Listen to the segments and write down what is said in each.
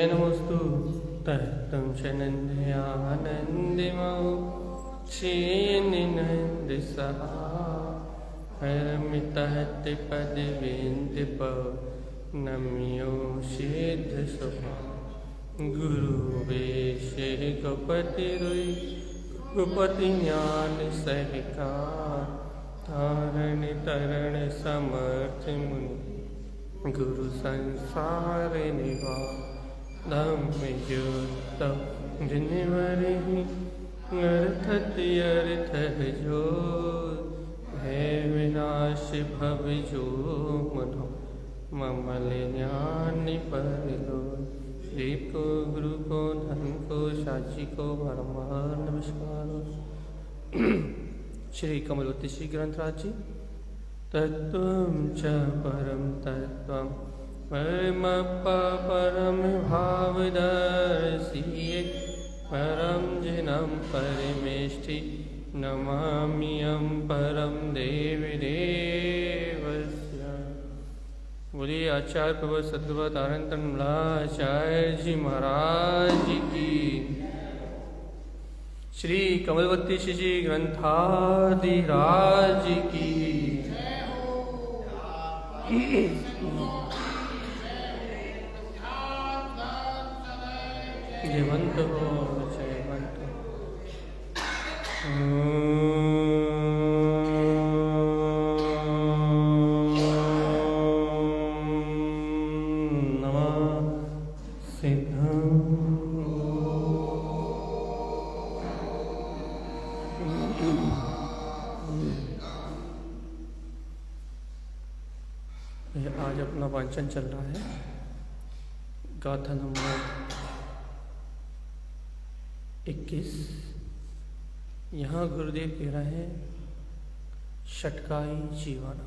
नमोस्तु तत्तं च नन्दयानन्दिमौ क्षीणिनन्दसहा हरमितहतिपदविन्दपौ नम्यो सिद्धसुखा गुरुवेशे गोपतिरुई गोपति ज्ञान सहका तारण तरण समर्थ मुनि गुरु संसार निवा धम्मयुक्त जिनवरहि अर्थ जो है विनाश भव जो मनो ममल ज्ञान परलो देव को गुरु को धन को साची को बारंबार नमस्कार। श्री कमलवती श्री ग्रंथराज जी। तत्त्वं च परम तत्त्वं परम भावदर्शिये परम जिनं परमेष्टि नमाम्यहं परम देवी देवस्य। बोलिए आचार्य प्रभु सद्गुरु तारण आचार्य जी महाराज की। श्री कमलवती श्री ग्रंथाधिराज की। जयवंत हो जयवंत नमः सिद्धं। आज अपना वांचन चल रहा है गाथा नंबर 21। यहाँ गुरुदेव कह रहे हैं षटकाई जीवन,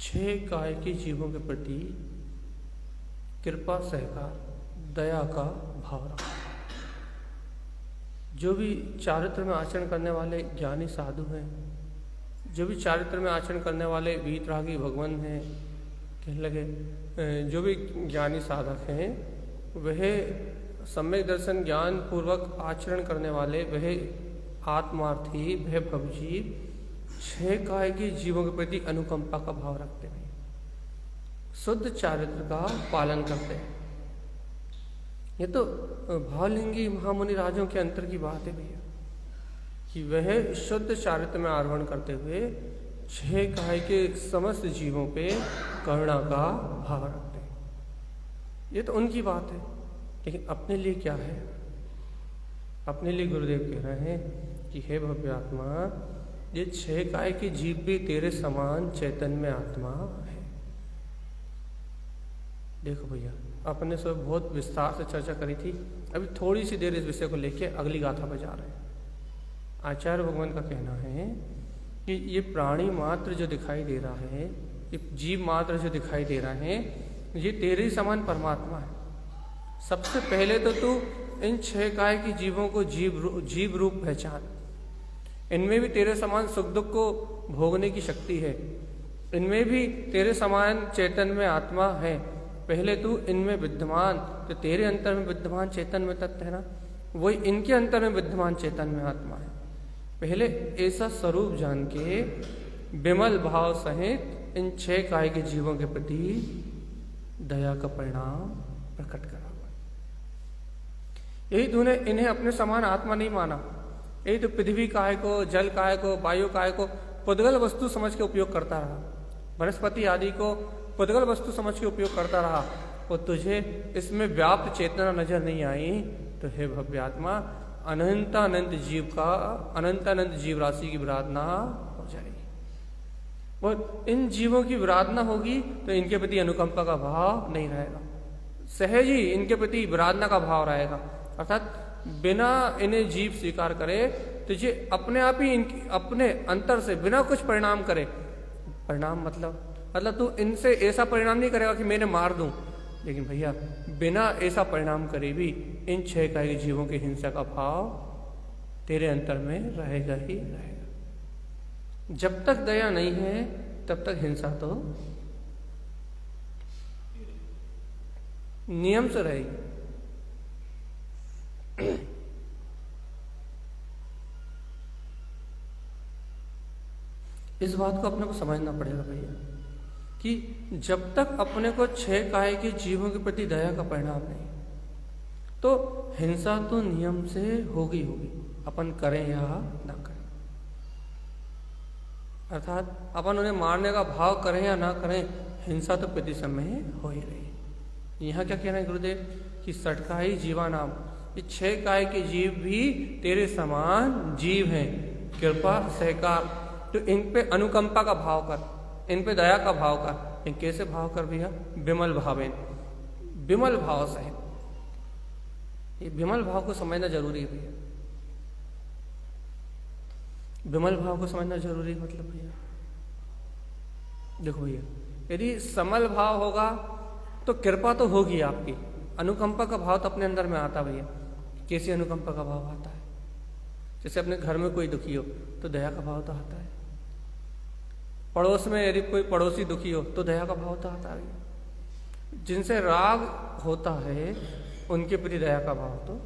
6 काय के जीवों के प्रति कृपा सहकार दया का भाव रखा। जो भी चारित्र में आचरण करने वाले ज्ञानी साधु हैं, जो भी चारित्र में आचरण करने वाले वीतरागी भगवान हैं, कहने लगे जो भी ज्ञानी साधक हैं वह सम्यक दर्शन ज्ञान पूर्वक आचरण करने वाले वह आत्मार्थी वह भवजीव 6 काय के जीवों के प्रति अनुकंपा का भाव रखते हैं, शुद्ध चारित्र का पालन करते हैं। ये तो भावलिंगी महामुनि राजों के अंतर की बात है भैया, कि वह शुद्ध चारित्र में आरोहण करते हुए 6 काय के समस्त जीवों पे करुणा का भाव रखते हैं। ये तो उनकी बात है, लेकिन अपने लिए क्या है? अपने लिए गुरुदेव कह रहे हैं कि हे भव्य आत्मा, ये 6 काय के जीव भी तेरे समान चैतन्य आत्मा है। देखो भैया, अपने से बहुत विस्तार से चर्चा करी थी, अभी थोड़ी सी देर इस विषय को लेके अगली गाथा पर जा रहे हैं। आचार्य भगवान का कहना है कि ये प्राणी मात्र जो दिखाई दे रहा है, ये जीव मात्र जो दिखाई दे रहा है, ये तेरे ही समान परमात्मा है। सबसे पहले तो तू इन 6 काय की जीवों को जीव रूप पहचान। इनमें भी तेरे समान सुख दुख को भोगने की शक्ति है, इनमें भी तेरे समान चैतन्य आत्मा है। पहले तू इनमें विद्यमान, तो तेरे अंतर में विद्यमान चैतन्य तत्व है ना, वही इनके अंतर में विद्यमान चैतन्य आत्मा है। पहले ऐसा स्वरूप जान के विमल भाव सहित इन 6 काय के जीवों के प्रति दया का परिणाम प्रकट करा। यही तूने इन्हें अपने समान आत्मा नहीं माना, यही तो पृथ्वी काय को, जल काय को, वायु काय को पुद्गल वस्तु समझ के उपयोग करता रहा, वनस्पति आदि को पुद्गल वस्तु समझ के उपयोग करता रहा, और तुझे इसमें व्याप्त चेतना नजर नहीं आई। तो हे भव्य आत्मा, अनंतानंत जीव राशि की विराधना हो जाएगी। और इन जीवों की विराधना होगी तो इनके प्रति अनुकंपा का भाव नहीं रहेगा, सहज ही इनके प्रति विराधना का भाव रहेगा। अर्थात बिना इन्हें जीव स्वीकार करे, तुझे अपने आप ही अपने अंतर से बिना कुछ परिणाम करे, परिणाम मतलब तू इनसे ऐसा परिणाम नहीं करेगा कि मैंने मार दूं, लेकिन भैया बिना ऐसा परिणाम करे भी इन 6 काय के जीवों की हिंसा का भाव तेरे अंतर में रहेगा ही रहेगा। जब तक दया नहीं है तब तक हिंसा तो नियम से रहेगी। इस बात को अपने को समझना पड़ेगा भैया कि जब तक अपने को 6 काय के जीवों के प्रति दया का परिणाम नहीं, तो हिंसा तो नियम से होगी, अपन करें या ना करें। अर्थात अपन उन्हें मारने का भाव करें या ना करें, हिंसा तो प्रति समय हो ही रही। यहाँ क्या कहना है गुरुदेव कि सटकाई जीवा नाम, ये 6 काय के जीव भी तेरे समान जीव हैं, कृपा सहकार, तो इन पे अनुकंपा का भाव कर, इन पे दया का भाव कर। इन कैसे भाव कर भैया? विमल भावेन, विमल भाव सहित। ये विमल भाव को समझना जरूरी है भैया। विमल भाव को समझना जरूरी है मतलब भैया देखो भैया, यदि समल भाव होगा तो कृपा तो होगी आपकी, अनुकंपा का भाव तो अपने अंदर में आता भैया। कैसे अनुकंपा का भाव आता है? जैसे अपने घर में कोई दुखी हो तो दया का भाव तो आता है, पड़ोस में यदि कोई पड़ोसी दुखी हो तो दया का भाव तो आता है। जिनसे राग होता है उनके प्रति दया का भाव तो,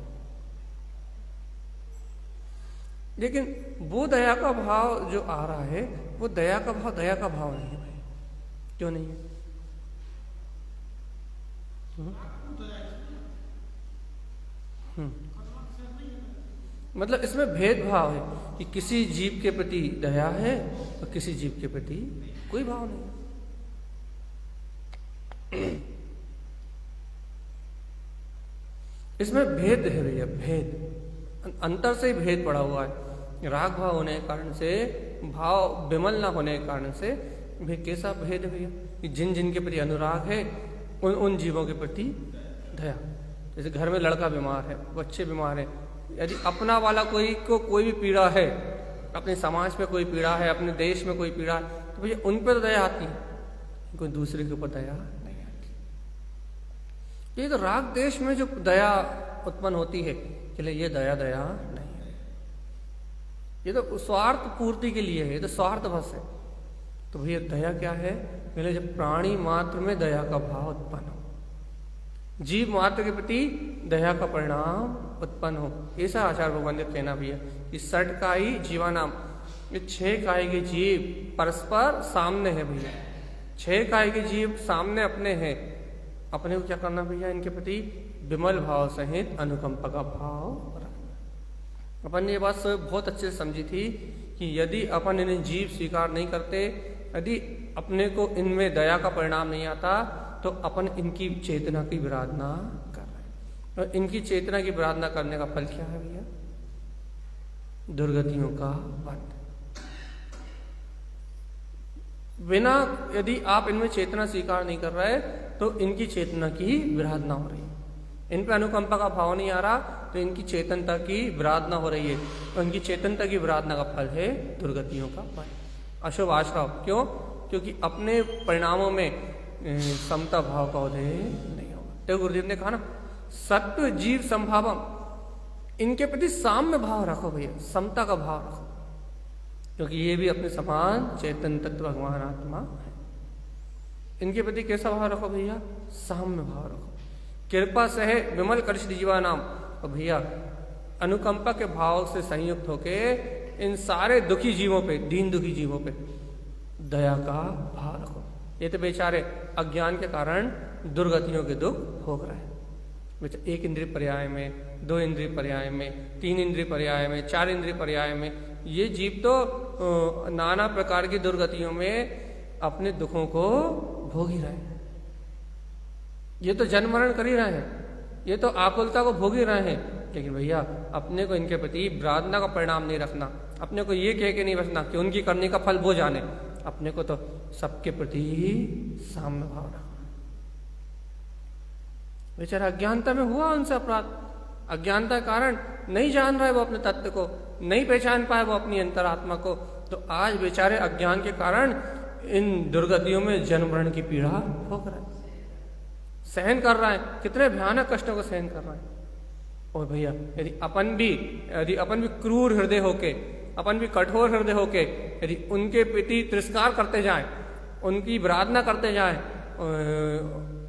लेकिन वो दया का भाव जो आ रहा है वो दया का भाव नहीं है भाई। क्यों नहीं है? मतलब इसमें भेदभाव है कि किसी जीव के प्रति दया है और किसी जीव के प्रति कोई भाव नहीं। इसमें भेद है भैया, भेद, अंतर से ही भेद पड़ा हुआ है। राग भाव होने के कारण से, भाव विमल ना होने के कारण से कैसा भेद है भैया कि जिन जिन के प्रति अनुराग है उन जीवों के प्रति दया। जैसे घर में लड़का बीमार है, बच्चे बीमार है, यदि अपना वाला कोई भी पीड़ा है, अपने समाज पे कोई पीड़ा है, अपने देश में कोई पीड़ा है, तो भैया उन पर तो दया आती है, कोई दूसरे के ऊपर दया नहीं आती। ये तो राग देश में जो दया उत्पन्न होती है, चले ये दया नहीं है, ये तो स्वार्थ पूर्ति के लिए है, ये तो स्वार्थ बस है। तो भैया दया क्या है? पहले जब प्राणी मात्र में दया का भाव उत्पन्न हो, जीव मात्र के प्रति दया का परिणाम उत्पन्न हो, ऐसा आचार्य भगवान का कहना भी है कि सटकाई जीवानाम, ये 6 काय के जीव परस्पर सामने है भैया। 6 काय के जीव सामने अपने हैं, अपने को क्या करना भैया? इनके प्रति विमल भाव सहित अनुकंपा का भाव रखना। अपन ने ये बात बहुत अच्छे से समझी थी कि यदि अपन इन्हें जीव स्वीकार नहीं करते, यदि अपने को इनमें दया का परिणाम नहीं आता, तो अपन इनकी चेतना की विराधना कर रहे हैं। और इनकी चेतना की विराधना करने का फल क्या है भैया? दुर्गतियों का बंध। बिना यदि आप इनमें चेतना स्वीकार नहीं कर रहे तो इनकी चेतना की विराधना हो रही है, इन पे अनुकंपा का भाव नहीं आ रहा, तो इनकी चेतनता की विराधना हो रही है, और इनकी चेतनता की विराधना का फल है दुर्गतियों का बंध, अशुभ आश्रव। क्यों? क्योंकि अपने परिणामों में समता भाव का उदय नहीं होगा। तो गुरुदेव ने कहा ना, सत्व जीव संभावम, इनके प्रति साम्य भाव रखो भैया, समता का भाव रखो, क्योंकि ये भी अपने समान चैतन्य तत्व भगवान आत्मा है। इनके प्रति कैसा भाव रखो भैया? साम्य भाव रखो। कृपा सह विमल करिष्ठ जीवा नाम, और भैया अनुकंपा के भाव से संयुक्त होके इन सारे दुखी जीवों पे, दीन दुखी जीवों पे दया का भाव रखो। ये तो बेचारे अज्ञान के कारण दुर्गतियों के दुख भोग रहे हैं। एक इंद्रिय पर्याय में, 2 इंद्रिय पर्याय में, 3 इंद्रिय पर्याय में, 4 इंद्रिय पर्याय में, ये जीव तो नाना प्रकार की दुर्गतियों में अपने दुखों को भोग ही रहे हैं। ये तो जन्म मरण कर ही रहे हैं, ये तो आकुलता को भोग ही रहे हैं, लेकिन भैया अपने को इनके प्रति विराधना का परिणाम नहीं रखना, अपने को ये कह के नहीं बसना कि उनकी करने का फल वो जाने, अपने को तो सबके प्रति साम्य भाव रखना। बेचारा अज्ञानता में हुआ उनसे अपराध, अज्ञानता के कारण नहीं जान रहा है वो अपने तत्व को, नहीं पहचान पाए वो अपनी अंतरात्मा को, तो आज बेचारे अज्ञान के कारण इन दुर्गतियों में जन्म मरण की पीड़ा भोग रहा है, सहन कर रहा है, कितने भयानक कष्टों को सहन कर रहा है। और भैया यदि अपन भी क्रूर हृदय होके, अपन भी कठोर हृदय होके यदि उनके प्रति तिरस्कार करते जाएं, उनकी विराधना करते जाएं,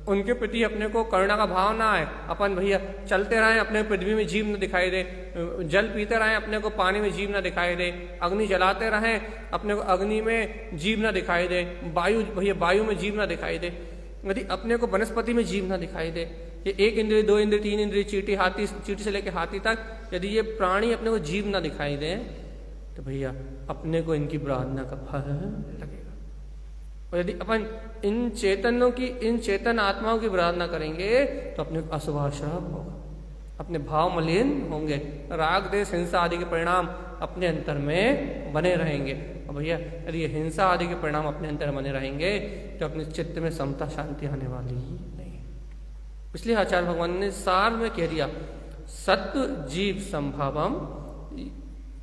उनके प्रति अपने को करुणा का भाव ना आए, अपन भैया चलते रहें, अपने पृथ्वी में जीव न दिखाई दे, जल पीते रहें, अपने को पानी में जीव न दिखाई दे, अग्नि जलाते रहें, अपने को अग्नि में जीव न दिखाई दे, वायु भैया वायु में जीव न दिखाई दे, यदि अपने को वनस्पति में जीव न दिखाई दे, ये 1 इंद्रिय 2 इंद्रिय 3 इंद्रिय चींटी से लेकर हाथी तक यदि ये प्राणी अपने को जीव न दिखाई दे, तो भैया अपने को इनकी प्रार्थना का फल लगेगा। और यदि अपन इन चेतन आत्माओं की प्रार्थना करेंगे तो अपने को अशुभाशुभ होगा, अपने भाव मलिन होंगे, राग देश हिंसा आदि के परिणाम अपने अंतर में बने रहेंगे। और भैया यदि ये हिंसा आदि के परिणाम अपने अंतर बने रहेंगे तो अपने चित्त में समता शांति आने वाली ही नहीं है। इसलिए आचार्य भगवान ने सार में कह दिया, सत्व जीव संभावम,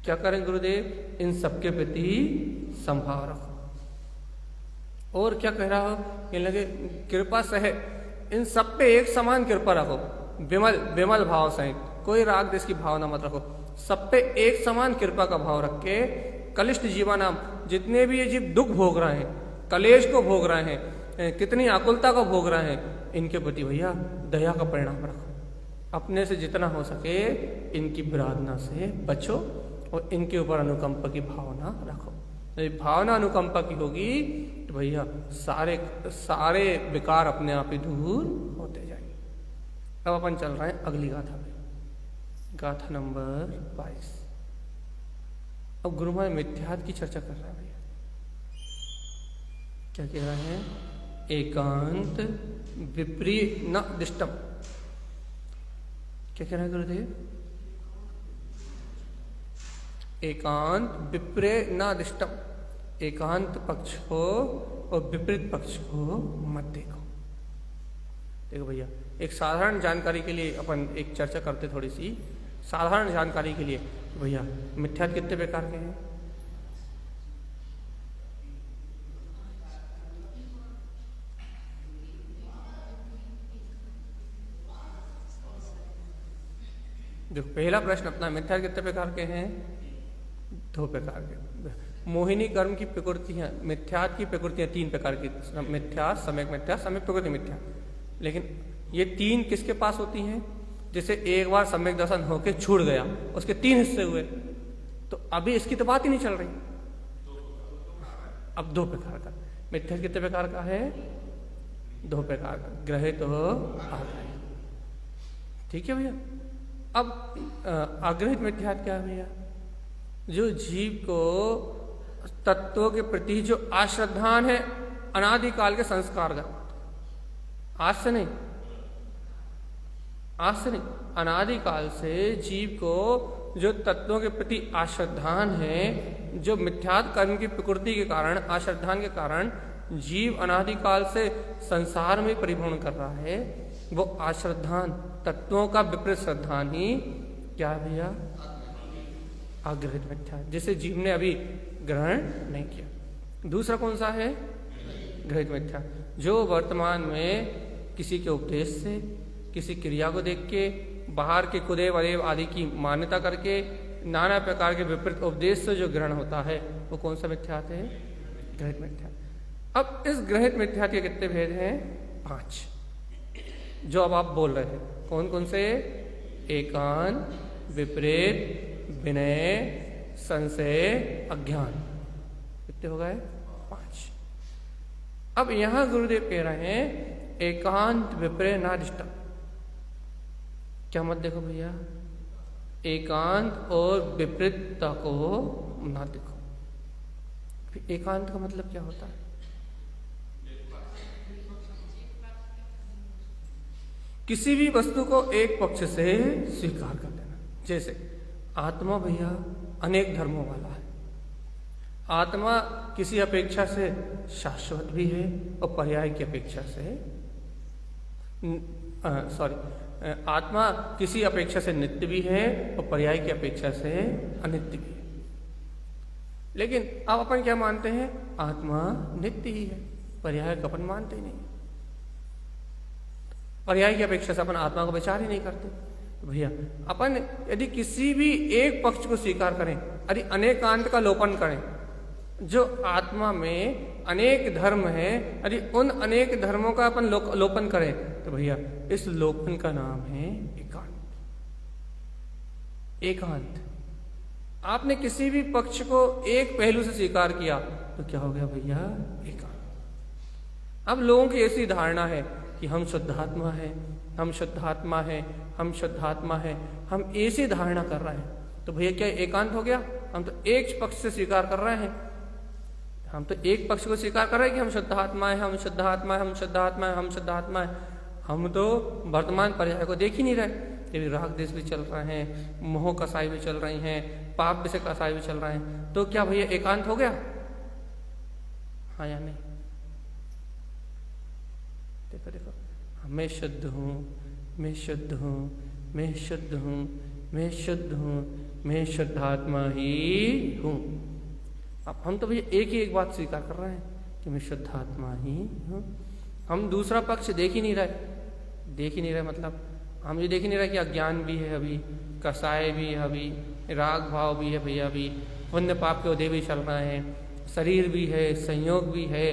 क्या करें गुरुदेव, इन सबके प्रति संभाव रखो। और क्या कह रहा हो, कहने लगे कृपा सह इन सब पे एक समान कृपा रखो, विमल भाव सहित, कोई राग देश की भावना मत रखो, सब पे एक समान कृपा का भाव रख के कलिष्ठ जीवानाम, जितने भी ये जीव दुख भोग रहे हैं, कलेश को भोग रहे हैं, कितनी आकुलता को भोग रहे हैं, इनके प्रति भैया दया का परिणाम रखो। अपने से जितना हो सके इनकी विराधना से बचो और इनके ऊपर अनुकंपा की भावना रखो। यदि भावना अनुकंपा की होगी तो भैया सारे विकार अपने आप ही दूर होते जाएंगे। अब अपन चल रहे हैं अगली गाथा में, गाथा नंबर 22। अब गुरु महाराज मिथ्यात्व की चर्चा कर रहे हैं भैया। क्या कह रहे हैं, एकांत विप्रिय न दिष्टम। क्या कह रहे हैं गुरुदेव, एकांत विप्रिय न दिष्टम, एकांत पक्ष को और विपरीत पक्ष को मत देखो। देखो भैया, एक साधारण जानकारी के लिए अपन एक चर्चा करते, थोड़ी सी साधारण जानकारी के लिए। भैया मिथ्यात्व कितने प्रकार के हैं? देखो पहला प्रश्न अपना, मिथ्यात्व कितने प्रकार के हैं? 2 प्रकार के। मोहिनी कर्म की प्रकृतियां, मिथ्यात्व की प्रकृतियां 3 प्रकार की, मिथ्या, सम्यक मिथ्या, सम्यक प्रकृति मिथ्या। लेकिन ये 3 किसके पास होती हैं? जैसे एक बार सम्यक दर्शन होके छूट गया, उसके 3 हिस्से हुए, तो अभी इसकी तो बात ही नहीं चल रही। अब 2 प्रकार का मिथ्या कितने प्रकार का है? 2 प्रकार का, ग्रहित हो आग्रहित। ठीक है भैया। अब आग्रहित मिथ्यात्व क्या है भैया? जो जीव को तत्वों के प्रति जो आश्रद्धान है, अनादिकाल के संस्कारगत, आज से नहीं, अनादिकाल से जीव को जो तत्वों के प्रति आश्रद्धान है, जो मिथ्यात्व कर्म की प्रकृति के कारण, आश्रद्धान के कारण जीव अनादिकाल से संसार में परिभ्रमण कर रहा है, वो आश्रद्धान तत्वों का विपरीत श्रद्धान ही क्या है भैया? आग्रहित मिथ्या, जिसे जीव ने अभी ग्रहण नहीं किया। दूसरा कौन सा है? ग्रहित मिथ्या, जो वर्तमान में किसी के उपदेश से, किसी क्रिया को देख के, बाहर के कुदेव अदेव आदि की मान्यता करके, नाना प्रकार के विपरीत उपदेश से जो ग्रहण होता है, वो कौन सा मिथ्यात्व है? ग्रहित मिथ्या। अब इस ग्रहित मिथ्यात्व के कितने भेद हैं? 5, जो अब आप बोल रहे थे। कौन कौन से? एकांत, विपरीत, विनय, संशय, अज्ञान। कितने हो गए? 5। अब यहां गुरुदेव कह रहे हैं एकांत विपरीत ना दिष्टम। क्या मत देखो भैया? एकांत और विपरीतता को ना देखो। फिर एकांत का मतलब क्या होता है? किसी भी वस्तु को एक पक्ष से स्वीकार कर लेना। जैसे आत्मा भैया अनेक धर्मों वाला है, आत्मा किसी अपेक्षा से शाश्वत भी है और पर्याय की अपेक्षा से आत्मा किसी अपेक्षा से नित्य भी है और पर्याय की अपेक्षा से अनित्य भी है। लेकिन अब अपन क्या मानते हैं? आत्मा नित्य ही है, पर्याय को अपन मानते ही नहीं। पर्याय की अपेक्षा से अपन आत्मा को विचार ही नहीं करते। तो भैया अपन यदि किसी भी एक पक्ष को स्वीकार करें, यदि अनेकांत का लोपन करें, जो आत्मा में अनेक धर्म हैं, यदि उन अनेक धर्मों का अपन लोपन करें तो भैया इस लोपन का नाम है एकांत। एकांत। आपने किसी भी पक्ष को एक पहलू से स्वीकार किया तो क्या हो गया भैया? एकांत। अब लोगों की ऐसी धारणा है कि हम शुद्धात्मा है, हम शुद्धात्मा है, हम शुद्धात्मा है, हम ऐसी धारणा कर रहे हैं तो भैया क्या एकांत हो गया? हम तो एक पक्ष से स्वीकार कर रहे हैं, हम तो एक पक्ष को स्वीकार कर रहे हैं कि हम शुद्धात्मा है, हम शुद्धात्मा है, हम शुद्धात्मा है, हम शुद्धात्मा है। हम तो वर्तमान पर्याय को देख ही नहीं रहे। ये राग देश भी चल रहे हैं, मोह कसाई भी चल रही हैं, पाप विषय कसाई भी चल रहे हैं, तो क्या भैया एकांत हो गया? हाँ या नहीं? देखो देखो, मैं शुद्ध हूँ, मैं शुद्ध हूँ, मैं शुद्ध हूँ, मैं शुद्ध हूँ, मैं शुद्धात्मा ही हूँ। अब हम तो भैया एक ही एक बात स्वीकार कर रहे हैं कि मैं शुद्धात्मा ही हूँ। हम दूसरा पक्ष देख ही नहीं रहे। देख ही नहीं रहे मतलब हम ये देख ही नहीं रहे कि अज्ञान भी है, अभी कसाय भी है, अभी राग भाव भी है भैया, अभी पुण्य पाप के उदय भी चल रहे हैं, शरीर भी है, संयोग भी है,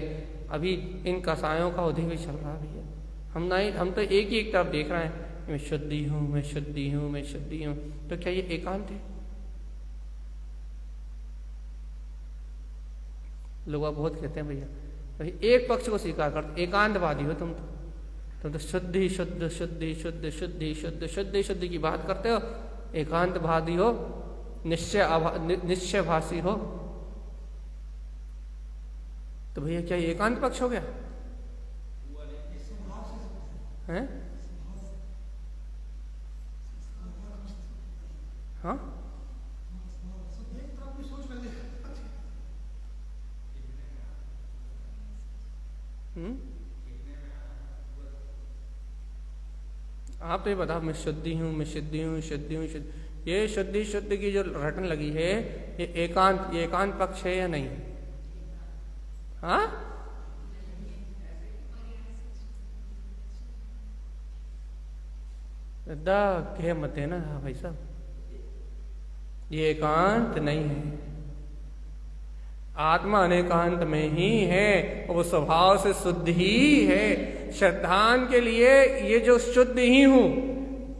अभी इन कसायों का उदय भी चल रहा है भैया। हम तो एक ही एक तरफ देख रहे हैं, मैं शुद्धि हूँ, मैं शुद्धि हूँ, मैं शुद्धि हूँ। तो क्या ये एकांत है? लोग बहुत कहते हैं भैया भाई एक पक्ष को स्वीकार करते, एकांतवादी हो तुम तो शुद्धि शुद्ध शुद्धि शुद्ध शुद्धि शुद्ध शुद्धि शुद्धि की बात करते हो, एकांतवादी हो, निश्चयभाषी हो। तो भैया क्या ये एकांत पक्ष हो गया? हैं? हाँ, आप तो ये बताओ, मैं शुद्धि हूँ, मैं शुद्धि हूँ, शुद्धि हूँ, शुद्ध। ये शुद्धि शुद्ध की जो रटन लगी है, ये एकांत पक्ष है या नहीं? हाँ, कह मत है ना भाई साहब, ये एकांत नहीं है। आत्मा अनेकांत में ही है, वो स्वभाव से शुद्ध ही है। श्रद्धान के लिए ये जो शुद्ध ही हूं,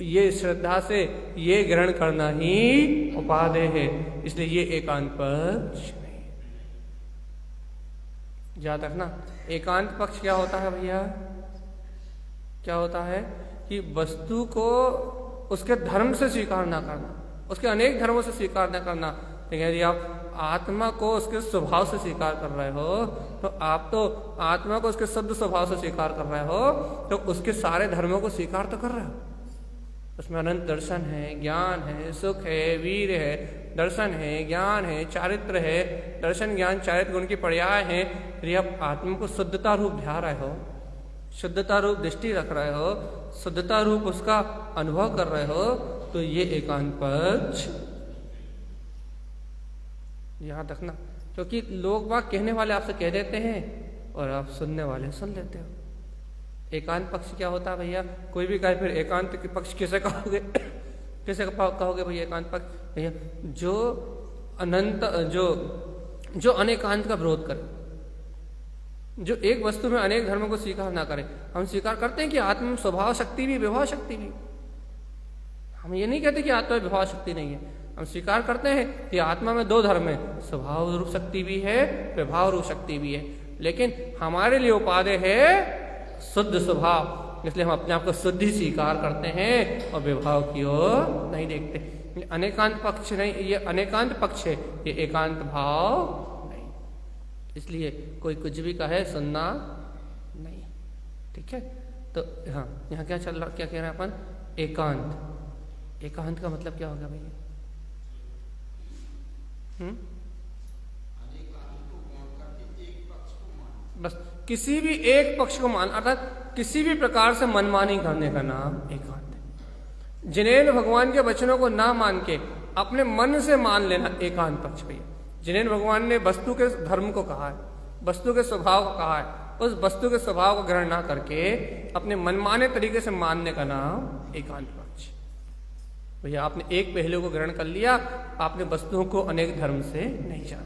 ये श्रद्धा से ये ग्रहण करना ही उपादेय है, इसलिए ये एकांत पक्ष नहीं। याद रखना, एकांत पक्ष क्या होता है भैया? क्या होता है कि वस्तु को उसके धर्म से स्वीकार ना करना, उसके अनेक धर्मों से स्वीकार न करना। यदि आप आत्मा को उसके स्वभाव से स्वीकार कर रहे हो तो आप तो आत्मा को उसके शुद्ध स्वभाव से स्वीकार कर रहे हो, तो उसके सारे धर्मों को स्वीकार तो कर रहे हो। उसमें अनंत दर्शन है, ज्ञान है, सुख है, वीर है, दर्शन है, ज्ञान है, चारित्र है, दर्शन ज्ञान चारित्र गुण की पर्याय है। यदि आप आत्मा को शुद्धता रूप ध्या रहे हो, शुद्धता रूप दृष्टि रख रहे हो, शुद्धता रूप उसका अनुभव कर रहे हो, तो ये एकांत पक्ष याद रखना। क्योंकि लोग बात कहने वाले आपसे कह देते हैं और आप सुनने वाले सुन लेते हो। एकांत पक्ष क्या होता है भैया? कोई भी कहे फिर एकांत के पक्ष किसे कहोगे? किसे कहोगे भैया एकांत पक्ष? भैया जो अनंत जो अनेकांत का विरोध करे, जो एक वस्तु में अनेक धर्मों को स्वीकार ना करे। हम स्वीकार करते हैं कि आत्मा स्वभाव शक्ति भी, विभाव शक्ति भी। हम ये नहीं कहते कि आत्मा में विभाव शक्ति नहीं है। हम स्वीकार करते हैं कि आत्मा में दो धर्म है, स्वभाव रूप शक्ति भी है, विभाव रूप शक्ति भी है। लेकिन हमारे लिए उपादेय है शुद्ध स्वभाव, इसलिए हम अपने आप को शुद्ध ही स्वीकार करते हैं और विभाव की ओर नहीं देखते। अनेकांत पक्ष नहीं, ये अनेकांत पक्ष है, ये एकांत भाव नहीं। इसलिए कोई कुछ भी कहे सुनना नहीं। ठीक है, तो हाँ, यहाँ क्या चल रहा, क्या कह रहे हैं अपन? एकांत। एकांत का मतलब क्या होगा भैया? बस किसी भी एक पक्ष को मान, अर्थात किसी भी प्रकार से मनमानी करने का नाम एकांत है। जिनेन्द्र भगवान के वचनों को ना मान के अपने मन से मान लेना एकांत पक्ष भैया। जिनेन्द्र भगवान ने वस्तु के धर्म को कहा है, वस्तु के स्वभाव को कहा है, उस वस्तु के स्वभाव को ग्रहण ना करके अपने मनमाने तरीके से मानने का नाम एकांत पक्ष। भैया आपने एक पहलू को ग्रहण कर लिया, आपने वस्तुओं को अनेक धर्म से नहीं जाना।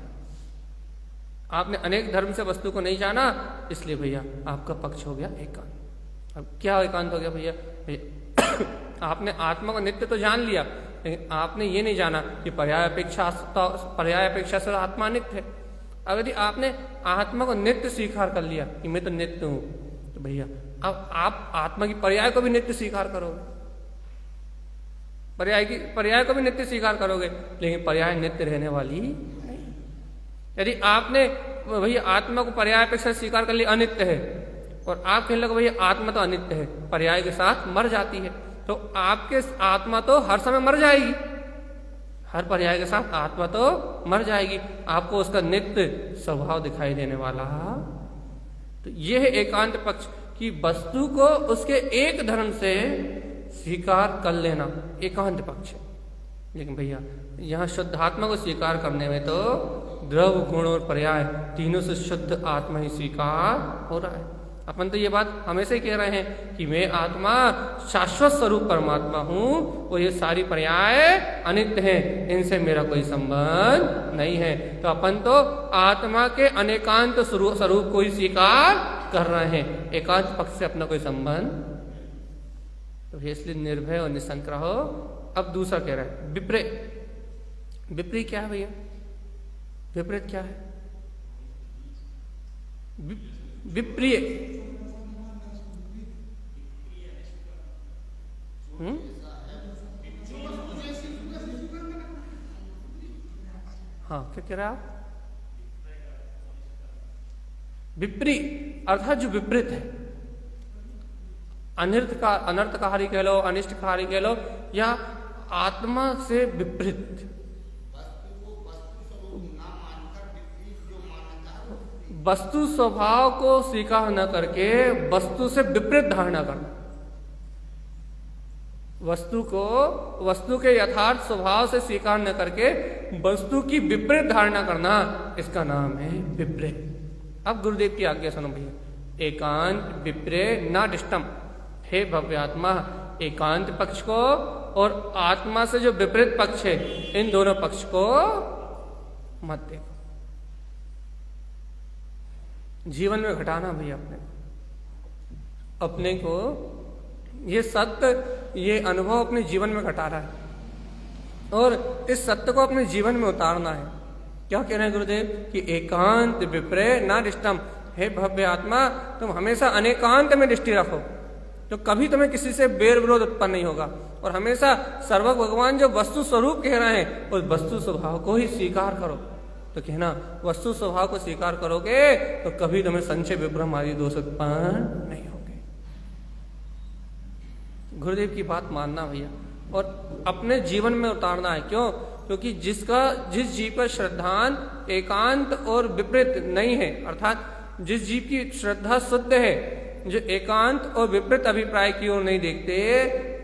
आपने अनेक धर्म से वस्तु को नहीं जाना, इसलिए भैया आपका पक्ष हो गया एकांत। अब क्या एकांत हो गया भैया? आपने आत्मा को नित्य तो जान लिया, लेकिन आपने ये नहीं जाना कि पर्याय अपेक्षा से आत्मा नित्य है। अगर यदि आपने आत्मा को नित्य स्वीकार कर लिया कि मैं तो नित्य हूं, तो भैया अब आप आत्मा की पर्याय को भी नित्य स्वीकार करोगे, पर्याय को भी नित्य स्वीकार करोगे, लेकिन पर्याय नित्य रहने वाली नहीं। यदि आपने भैया आत्मा को पर्याय अपेक्षा स्वीकार कर लिया अनित्य है, और आप कहने लगे भैया आत्मा तो अनित्य है, पर्याय के साथ मर जाती है, तो आपके आत्मा तो हर समय मर जाएगी, हर पर्याय के साथ आत्मा तो मर जाएगी, आपको उसका नित्य स्वभाव दिखाई देने वाला। तो यह है एकांत पक्ष कि वस्तु को उसके एक धर्म से स्वीकार कर लेना एकांत पक्ष है। लेकिन भैया यहाँ शुद्ध आत्मा को स्वीकार करने में तो द्रव्य, गुण और पर्याय तीनों से शुद्ध आत्मा ही स्वीकार हो रहा है। अपन तो ये बात हमेशा ही कह रहे हैं कि मैं आत्मा शाश्वत स्वरूप परमात्मा हूं और ये सारी पर्याय अनित्य हैं, इनसे मेरा कोई संबंध नहीं है। तो अपन तो आत्मा के अनेकांत स्वरूप को ही स्वीकार कर रहे हैं, एकांत पक्ष से अपना कोई संबंध। तो इसलिए निर्भय और निशंक रहो। अब दूसरा कह रहा है विपरीत। विपरीत क्या है भैया? विपरीत क्या है? विप्रिय हाँ, क्या कह रहा है? विपरीत अर्थात जो विपरीत है, अनर्थकारी कह लो, अनिष्टकारी कह लो, या आत्मा से विपरीत, वस्तु स्वभाव को स्वीकार न करके वस्तु से विपरीत धारणा करना, वस्तु के यथार्थ स्वभाव से स्वीकार न करके वस्तु की विपरीत धारणा करना, इसका नाम है विपरीत। अब गुरुदेव की आज्ञा सुनो भैया। एकांत विपरीत नादिष्टम। हे भव्यात्मा, एकांत पक्ष को और आत्मा से जो विपरीत पक्ष है, इन दोनों पक्ष को मत देखो। जीवन में घटाना भैया अपने को ये सत्य, ये अनुभव अपने जीवन में घटा रहा है और इस सत्य को अपने जीवन में उतारना है। क्या कह रहे हैं गुरुदेव कि एकांत विपरीत नादिष्टम। हे भव्य आत्मा, तुम हमेशा अनेकांत में दृष्टि रखो, तो कभी तुम्हें किसी से बैर विरोध उत्पन्न नहीं होगा, और हमेशा सर्वज्ञ भगवान जो वस्तु स्वरूप कह रहे हैं उस वस्तु स्वभाव को ही स्वीकार करो। तो कहना वस्तु स्वभाव को स्वीकार करोगे तो कभी तुम्हें संशय विभ्रम आदि दोष उत्पन्न नहीं होंगे। गुरुदेव की बात मानना भैया और अपने जीवन में उतारना है। क्यों? क्योंकि जिस जीव का श्रद्धान एकांत और विपरीत नहीं है, अर्थात जिस जीव की श्रद्धा शुद्ध है, जो एकांत और विपरीत अभिप्राय की ओर नहीं देखते,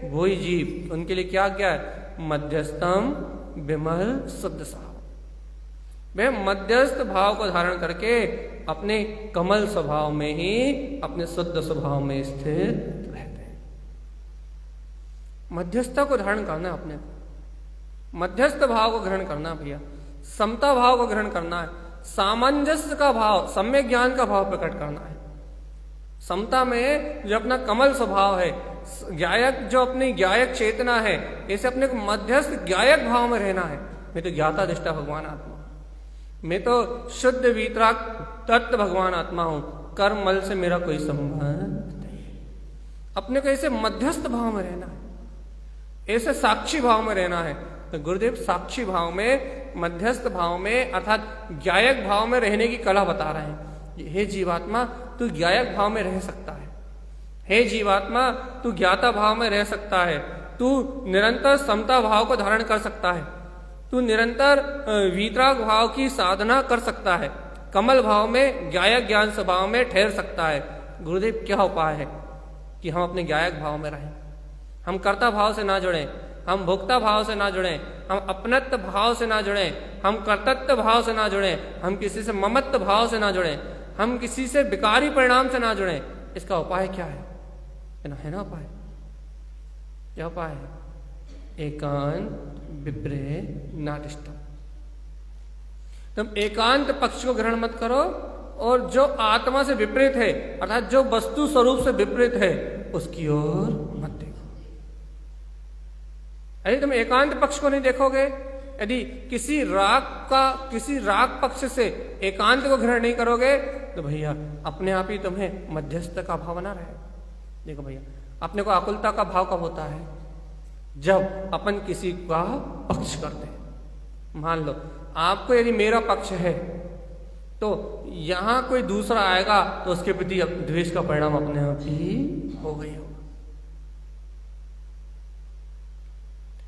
वही जीव, उनके लिए क्या क्या है? मध्यस्थम विमल शुद्ध साव। वे मध्यस्थ भाव को धारण करके अपने कमल स्वभाव में ही, अपने शुद्ध स्वभाव में स्थित रहते हैं। मध्यस्थता को धारण करना है, अपने मध्यस्थ भाव को ग्रहण करना भैया, समता भाव को ग्रहण करना है, सामंजस्य का भाव, सम्यक ज्ञान का भाव प्रकट करना है। समता में जो अपना कमल स्वभाव है, ज्ञायक जो अपनी ज्ञायक चेतना है, ऐसे अपने को मध्यस्थ ज्ञायक भाव में रहना है। मैं तो ज्ञाता दृष्टा भगवान आत्मा, मैं तो शुद्ध वीतराग तत्व भगवान आत्मा हूं, कर्म मल से मेरा कोई संबंध नहीं। अपने को ऐसे मध्यस्थ भाव में रहना है, ऐसे साक्षी भाव में रहना है। तो गुरुदेव साक्षी भाव में, मध्यस्थ भाव में अर्थात ज्ञायक भाव में रहने की कला बता रहे हैं। हे जीवात्मा, तू ज्ञायक भाव में रह सकता है। हे जीवात्मा, तू ज्ञाता भाव में रह सकता है। तू निरंतर समता भाव को धारण कर सकता है। तू निरंतर वीतराग भाव की साधना कर सकता है। कमल भाव में, ज्ञायक ज्ञान स्वभाव में ठहर सकता है। गुरुदेव क्या उपाय है कि हम अपने ज्ञायक भाव में रहें, हम कर्ता भाव से ना जुड़ें, हम भोक्ता भाव से ना जुड़ें, हम अपनत्व भाव से ना जुड़ें, हम कर्तत्व भाव से ना जुड़ें, हम किसी से ममत्व भाव से ना जुड़ें, हम किसी से विकारी परिणाम से ना जुड़ें। इसका उपाय क्या है? है ना उपाय? क्या उपाय है? एकांत विपरीत नादिष्टम। तुम एकांत पक्ष को ग्रहण मत करो, और जो आत्मा से विपरीत है अर्थात जो वस्तु स्वरूप से विपरीत है उसकी ओर मत देखो। यदि तुम एकांत पक्ष को नहीं देखोगे, यदि किसी राग पक्ष से एकांत को ग्रहण नहीं करोगे, तो भैया अपने आप ही तुम्हें मध्यस्थ का भाव बना रहे। देखो भैया, अपने को आकुलता का भाव कब होता है? जब अपन किसी का पक्ष करते हैं। मान लो आपको यदि मेरा पक्ष है, तो यहां कोई दूसरा आएगा तो उसके प्रति द्वेष का परिणाम अपने आप ही हो गई होगा।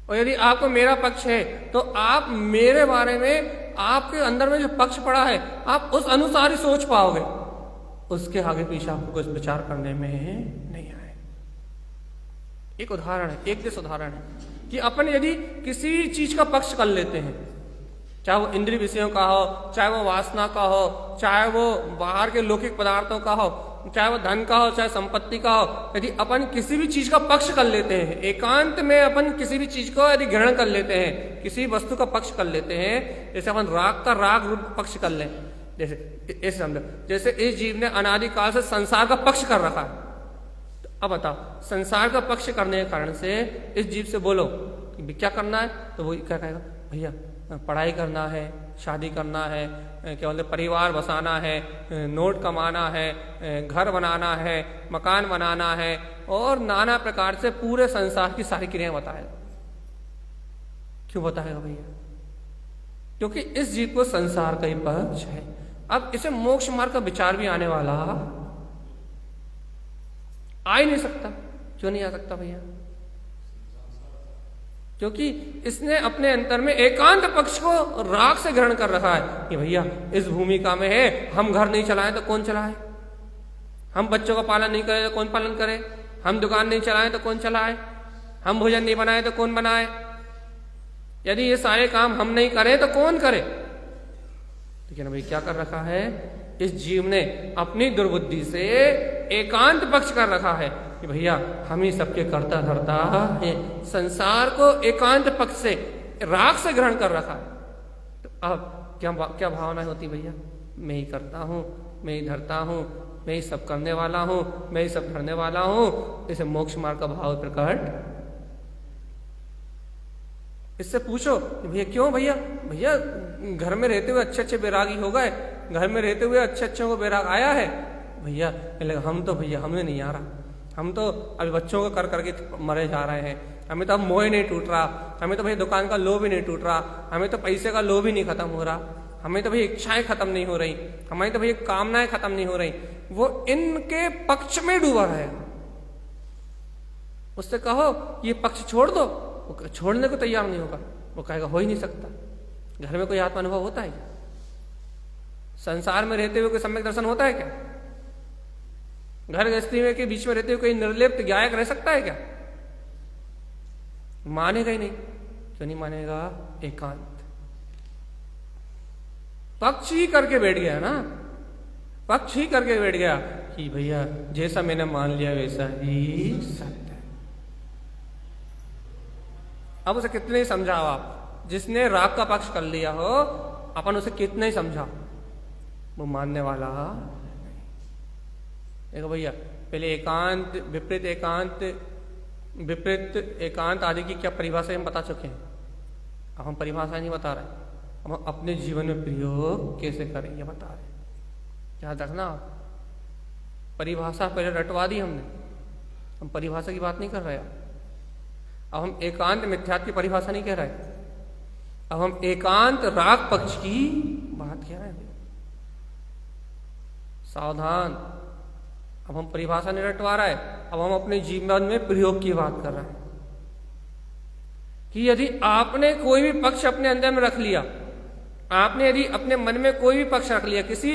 और यदि आपको मेरा पक्ष है, तो आप मेरे बारे में, आपके अंदर में जो पक्ष पड़ा है, आप उस अनुसार ही सोच पाओगे। उसके आगे पीछे आपको कुछ विचार करने में नहीं आए। एक उदाहरण है, एक दिस उदाहरण है कि अपन यदि किसी चीज का पक्ष कर लेते हैं, चाहे वो इंद्रिय विषयों का हो, चाहे वो वासना का हो, चाहे वो बाहर के लौकिक पदार्थों का हो, चाहे वो धन का हो, चाहे संपत्ति का हो, यदि अपन किसी भी चीज का पक्ष कर लेते हैं, एकांत में अपन किसी भी चीज को यदि ग्रहण कर लेते हैं, किसी वस्तु का पक्ष कर लेते हैं, जैसे अपन राग का राग रूप पक्ष कर लें, जैसे ऐसे समझो, जैसे इस जीव ने अनादिकाल से संसार का पक्ष कर रखा है। तो अब बताओ, संसार का पक्ष करने के कारण से इस जीव से बोलो कि क्या करना है, तो वो क्या कहेगा? भैया पढ़ाई करना है, शादी करना है, क्या बोलते परिवार बसाना है, नोट कमाना है, घर बनाना है, मकान बनाना है, और नाना प्रकार से पूरे संसार की सारी क्रियाएं बताएगा। क्यों बताएगा भैया? क्योंकि इस जीव को संसार का ही पक्ष है। अब इसे मोक्ष मार्ग का विचार भी आने वाला आ ही नहीं सकता। क्यों नहीं आ सकता भैया? क्योंकि इसने अपने अंतर में एकांत पक्ष को राग से ग्रहण कर रखा है कि भैया इस भूमिका में है, हम घर नहीं चलाएं तो कौन चलाए, हम बच्चों का पालन नहीं करें तो कौन पालन करे, हम दुकान नहीं चलाएं तो कौन चलाए, हम भोजन नहीं बनाए तो कौन बनाए, यदि ये सारे काम हम नहीं करें तो कौन करे। लेकिन भाई क्या कर रखा है इस जीव ने? अपनी दुर्बुद्धि से एकांत पक्ष कर रखा है कि भैया हम ही सबके कर्ता धर्ता है। संसार को एकांत पक्ष से राग से ग्रहण कर रखा है। तो अब क्या भावना होती भैया? मैं ही करता हूं, मैं ही धरता हूं, मैं ही सब करने वाला हूं, मैं ही सब धरने वाला हूं। इसे मोक्ष मार्ग का भाव प्रकट। इससे पूछो भैया क्यों भैया? भैया घर में रहते हुए अच्छे अच्छे बैरागी हो गए, घर में रहते हुए अच्छे अच्छे को बैराग आया है भैया। हम तो भैया हमें नहीं आ रहा, हम तो अभी बच्चों को कर करके मरे जा रहे हैं, हमें तो अब मोह नहीं टूट रहा, हमें तो भैया दुकान का लोभ ही नहीं टूट रहा, हमें तो पैसे का लोभ ही नहीं खत्म हो रहा, हमें तो भैया इच्छाएं खत्म नहीं हो रही, हमारी तो भैया कामनाएं खत्म नहीं हो रही। वो इनके पक्ष में डूबा रहेगा। उससे कहो ये पक्ष छोड़ दो, वो छोड़ने को तैयार नहीं होगा। वो कहेगा हो ही नहीं सकता। घर में कोई आत्मा अनुभव होता है क्या? संसार में रहते हुए कोई सम्यक दर्शन होता है क्या? घर गृहस्थी में के बीच में रहते हुए कोई निर्लिप्त गायक रह सकता है क्या? मानेगा ही नहीं। क्यों नहीं मानेगा? एकांत पक्ष ही करके बैठ गया ना, पक्ष ही करके बैठ गया कि भैया जैसा मैंने मान लिया वैसा ही सत्य है। अब उसे कितने ही समझाओ आप, जिसने राग का पक्ष कर लिया हो अपन उसे कितने ही समझाओ, वो मानने वाला नहीं। देखो भैया पहले एकांत विपरीत एकांत आदि की क्या परिभाषा हम बता चुके हैं। अब हम परिभाषा नहीं बता रहे, हम अपने जीवन में प्रयोग कैसे करें ये बता रहे। याद रखना, परिभाषा पहले रटवा दी हमने, हम परिभाषा की बात नहीं कर रहे। अब हम एकांत मिथ्यात्व की परिभाषा नहीं कह रहे, अब हम एकांत राग पक्ष की बात कह रहे हैं। सावधान, अब हम परिभाषा नहीं रटवा रहे, अब हम अपने जीवन में प्रयोग की बात कर रहे हैं कि यदि आपने कोई भी पक्ष अपने अंदर में रख लिया, आपने यदि अपने मन में कोई भी पक्ष रख लिया, किसी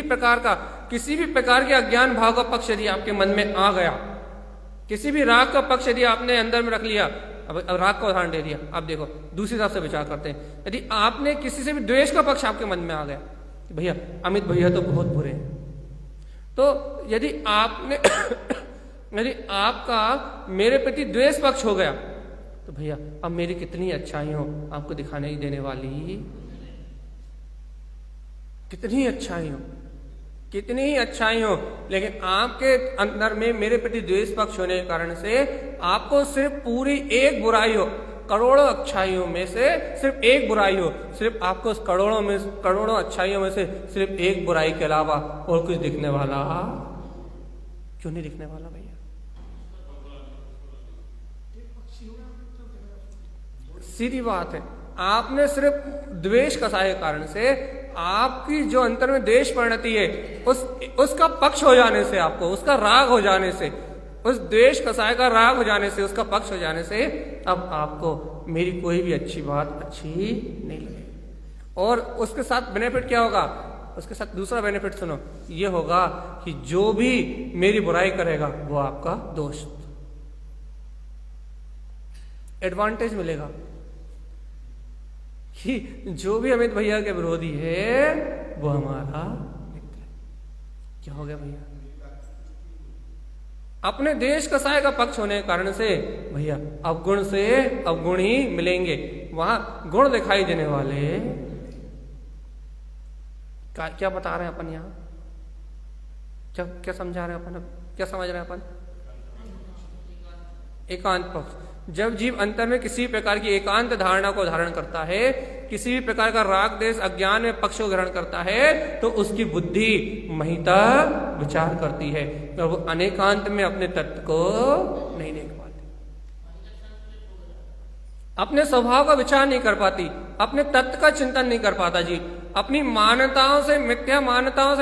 भी प्रकार के अज्ञान भाव का पक्ष यदि आपके मन में आ गया, किसी भी राग का पक्ष यदि आपने अंदर में रख लिया, अब राग का उदाहरण दे दिया। अब देखो दूसरी तरफ से विचार करते हैं, यदि आपने किसी से भी द्वेष का पक्ष आपके मन में आ गया, भैया अमित भैया तो बहुत बुरे हैं, तो यदि आपने यदि आपका मेरे प्रति द्वेष पक्ष हो गया, तो भैया अब मेरी कितनी अच्छाई हो आपको दिखाने ही देने वाली। कितनी अच्छाई हो, कितनी ही अच्छाई हो, लेकिन आपके अंदर में मेरे प्रति द्वेष पक्ष होने के कारण से आपको सिर्फ पूरी एक बुराई हो, करोड़ों अच्छाइयों में से सिर्फ एक बुराई हो, सिर्फ आपको उस करोड़ों अच्छाइयों में से सिर्फ एक बुराई के अलावा और कुछ दिखने वाला क्यों नहीं दिखने वाला भैया? सीधी बात है, आपने सिर्फ द्वेष कसाय के कारण से, आपकी जो अंतर में द्वेष परिणति है उसका पक्ष हो जाने से, आपको उसका राग हो जाने से, उस द्वेष कसाय का राग हो जाने से, उसका पक्ष हो जाने से अब आपको मेरी कोई भी अच्छी बात अच्छी नहीं लगेगी। और उसके साथ बेनिफिट क्या होगा? उसके साथ दूसरा बेनिफिट सुनो, ये होगा कि जो भी मेरी बुराई करेगा वो आपका दोस्त, एडवांटेज मिलेगा कि जो भी अमित भैया के विरोधी है वो हमारा मित्र है। क्या हो गया भैया? अपने देश कसाय का पक्ष होने के कारण से भैया अवगुण से अवगुण ही मिलेंगे, वहां गुण दिखाई देने वाले। क्या बता रहे हैं अपन यहां? क्या समझा रहे हैं अपन? क्या समझ रहे हैं अपन? एकांत पक्ष। जब जीव अंतर में किसी प्रकार की एकांत धारणा को धारण करता है, किसी भी प्रकार का राग देश अज्ञान में पक्ष को ग्रहण करता है, तो उसकी बुद्धि महिता विचार करती है और वो अनेकांत में अपने तत्व को नहीं देख पाती, अपने स्वभाव का विचार नहीं कर पाती, अपने तत्व का चिंतन नहीं कर पाता जी, अपनी मान्यताओं से,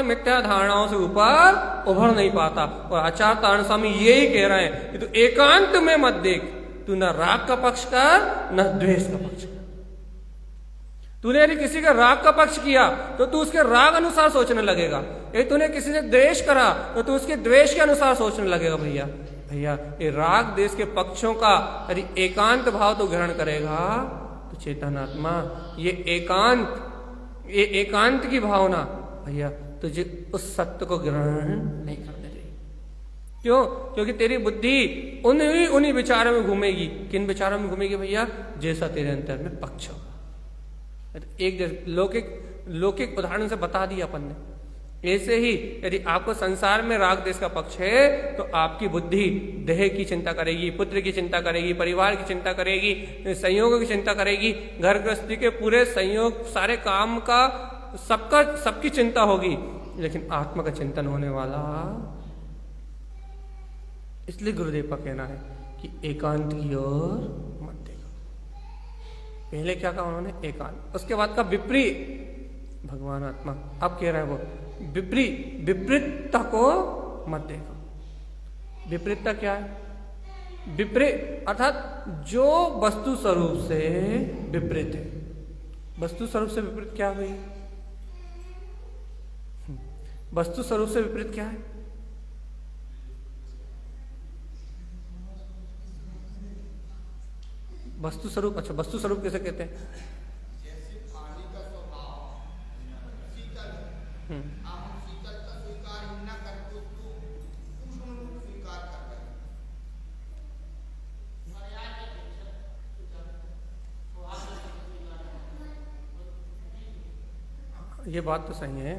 मिथ्या धारणाओं से ऊपर उभर नहीं पाता। और आचार्य तारण स्वामी यही कह रहे हैं कि तू एकांत में मत देख, तू न राग का पक्ष कर न द्वेष का पक्ष कर। तूने यदि किसी का राग का पक्ष किया तो तू उसके राग अनुसार सोचने लगेगा, यदि तूने किसी से द्वेष करा तो तू उसके द्वेष के अनुसार सोचने लगेगा। भैया ये राग द्वेष के पक्षों का यदि एकांत भाव तो ग्रहण करेगा तो चेतनात्मा ये एकांत की भावना भैया तुझे उस सत्य को ग्रहण नहीं करने देगी। क्यों? क्योंकि तेरी बुद्धि उन्हीं विचारों में घूमेगी। किन विचारों में घूमेगी भैया? जैसा तेरे अंतर में पक्ष होगा। एक लौकिक उदाहरण से बता दिया अपन ने। ऐसे ही यदि आपको संसार में राग देश का पक्ष है तो आपकी बुद्धि देह की चिंता करेगी, पुत्र की चिंता करेगी, परिवार की चिंता करेगी, संयोग की चिंता करेगी, घर गृहस्थी के पूरे संयोग, सारे काम का सबकी चिंता होगी, लेकिन आत्मा का चिंतन होने वाला। इसलिए गुरुदेव का कहना है कि एकांत की ओर मत देखो। पहले क्या कहा उन्होंने? एकांत। उसके बाद का विपरीत, भगवान आत्मा अब कह रहा है वो विपरीतता को मत देखो। विपरीतता क्या है? विपरीत अर्थात जो वस्तु स्वरूप से विपरीत है। वस्तु स्वरूप से विपरीत क्या हुई? वस्तु स्वरूप से विपरीत क्या है? वस्तु स्वरूप, अच्छा वस्तु स्वरूप कैसे कहते हैं? जैसे पानी का स्वभाव शीतल है, हम शीतलता स्वीकार ही ना करके उसको उष्ण रूप स्वीकार कर रहे हैं। ये बात तो सही है।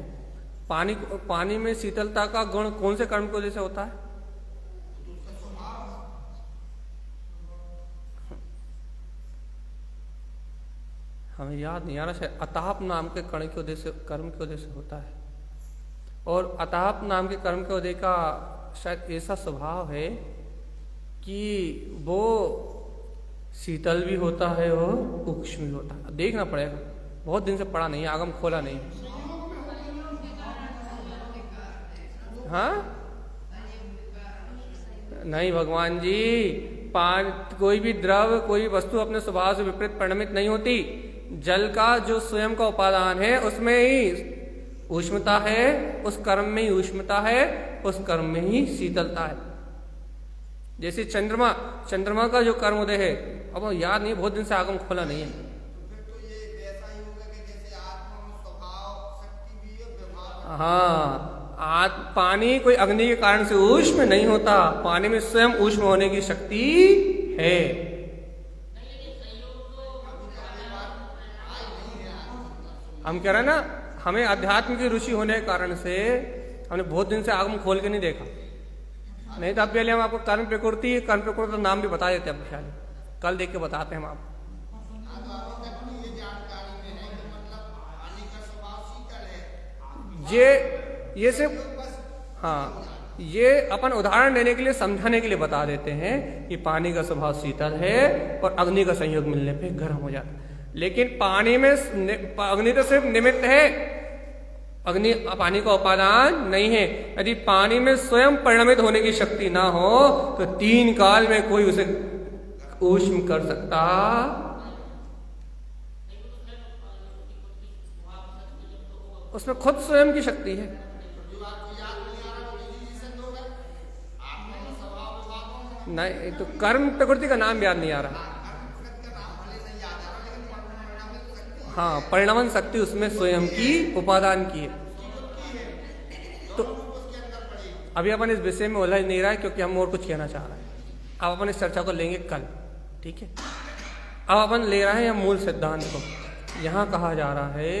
पानी में शीतलता का गुण कौन से कर्म की वजह से होता है? हमें याद नहीं आ रहा, शायद अताप नाम के कर्म की वजह से होता है। और अताप नाम के कर्म के वजह का शायद ऐसा स्वभाव है कि वो शीतल भी होता है और उष्ण भी होता है। देखना पड़ेगा, बहुत दिन से पढ़ा नहीं है, आगम खोला नहीं। हाँ नहीं भगवान जी, कोई भी द्रव, कोई वस्तु अपने स्वभाव से विपरीत परिणमित नहीं होती। जल का जो स्वयं का उपादान है उसमें ही ऊष्मता है, उस कर्म में ही ऊष्मता है, उस कर्म में ही शीतलता है। जैसे चंद्रमा का जो कर्म उदय है, अब याद नहीं, बहुत दिन से आगम खोला नहीं है। तो ये वैसा ही होगा कि जैसे आत्मा में स्वभाव शक्ति भी है, व्यवहार। हाँ, पानी कोई अग्नि के कारण से ऊष्म नहीं होता, पानी में स्वयं ऊष्म होने की शक्ति है। हम कह रहे हैं ना, हमें अध्यात्म की रुचि होने के कारण से हमने बहुत दिन से आगम खोल के नहीं देखा, नहीं तो अब पहले हम आपको कर्म प्रकृति का नाम भी बता देते हैं, कल देख के बताते हैं हम आपको। ये सिर्फ हाँ, ये अपन उदाहरण देने के लिए, समझाने के लिए बता देते हैं कि पानी का स्वभाव शीतल है और अग्नि का संयोग मिलने पे गर्म हो जाता है। लेकिन पानी में अग्नि तो सिर्फ निमित्त है, अग्नि पानी का उपादान नहीं है। यदि पानी में स्वयं परिणमित होने की शक्ति ना हो तो 3 काल में कोई उसे ऊष्म कर सकता। उसमें खुद स्वयं की शक्ति है। नहीं तो कर्म प्रकृति का नाम याद नहीं आ रहा। हाँ, परिणमन शक्ति उसमें स्वयं की उपादान की है। तो अभी अपन इस विषय में उलझ नहीं रहा है क्योंकि हम और कुछ कहना चाह रहे हैं। अब अपन इस चर्चा को लेंगे कल, ठीक है। अब अपन ले रहे हैं मूल सिद्धांत को। यहाँ कहा जा रहा है,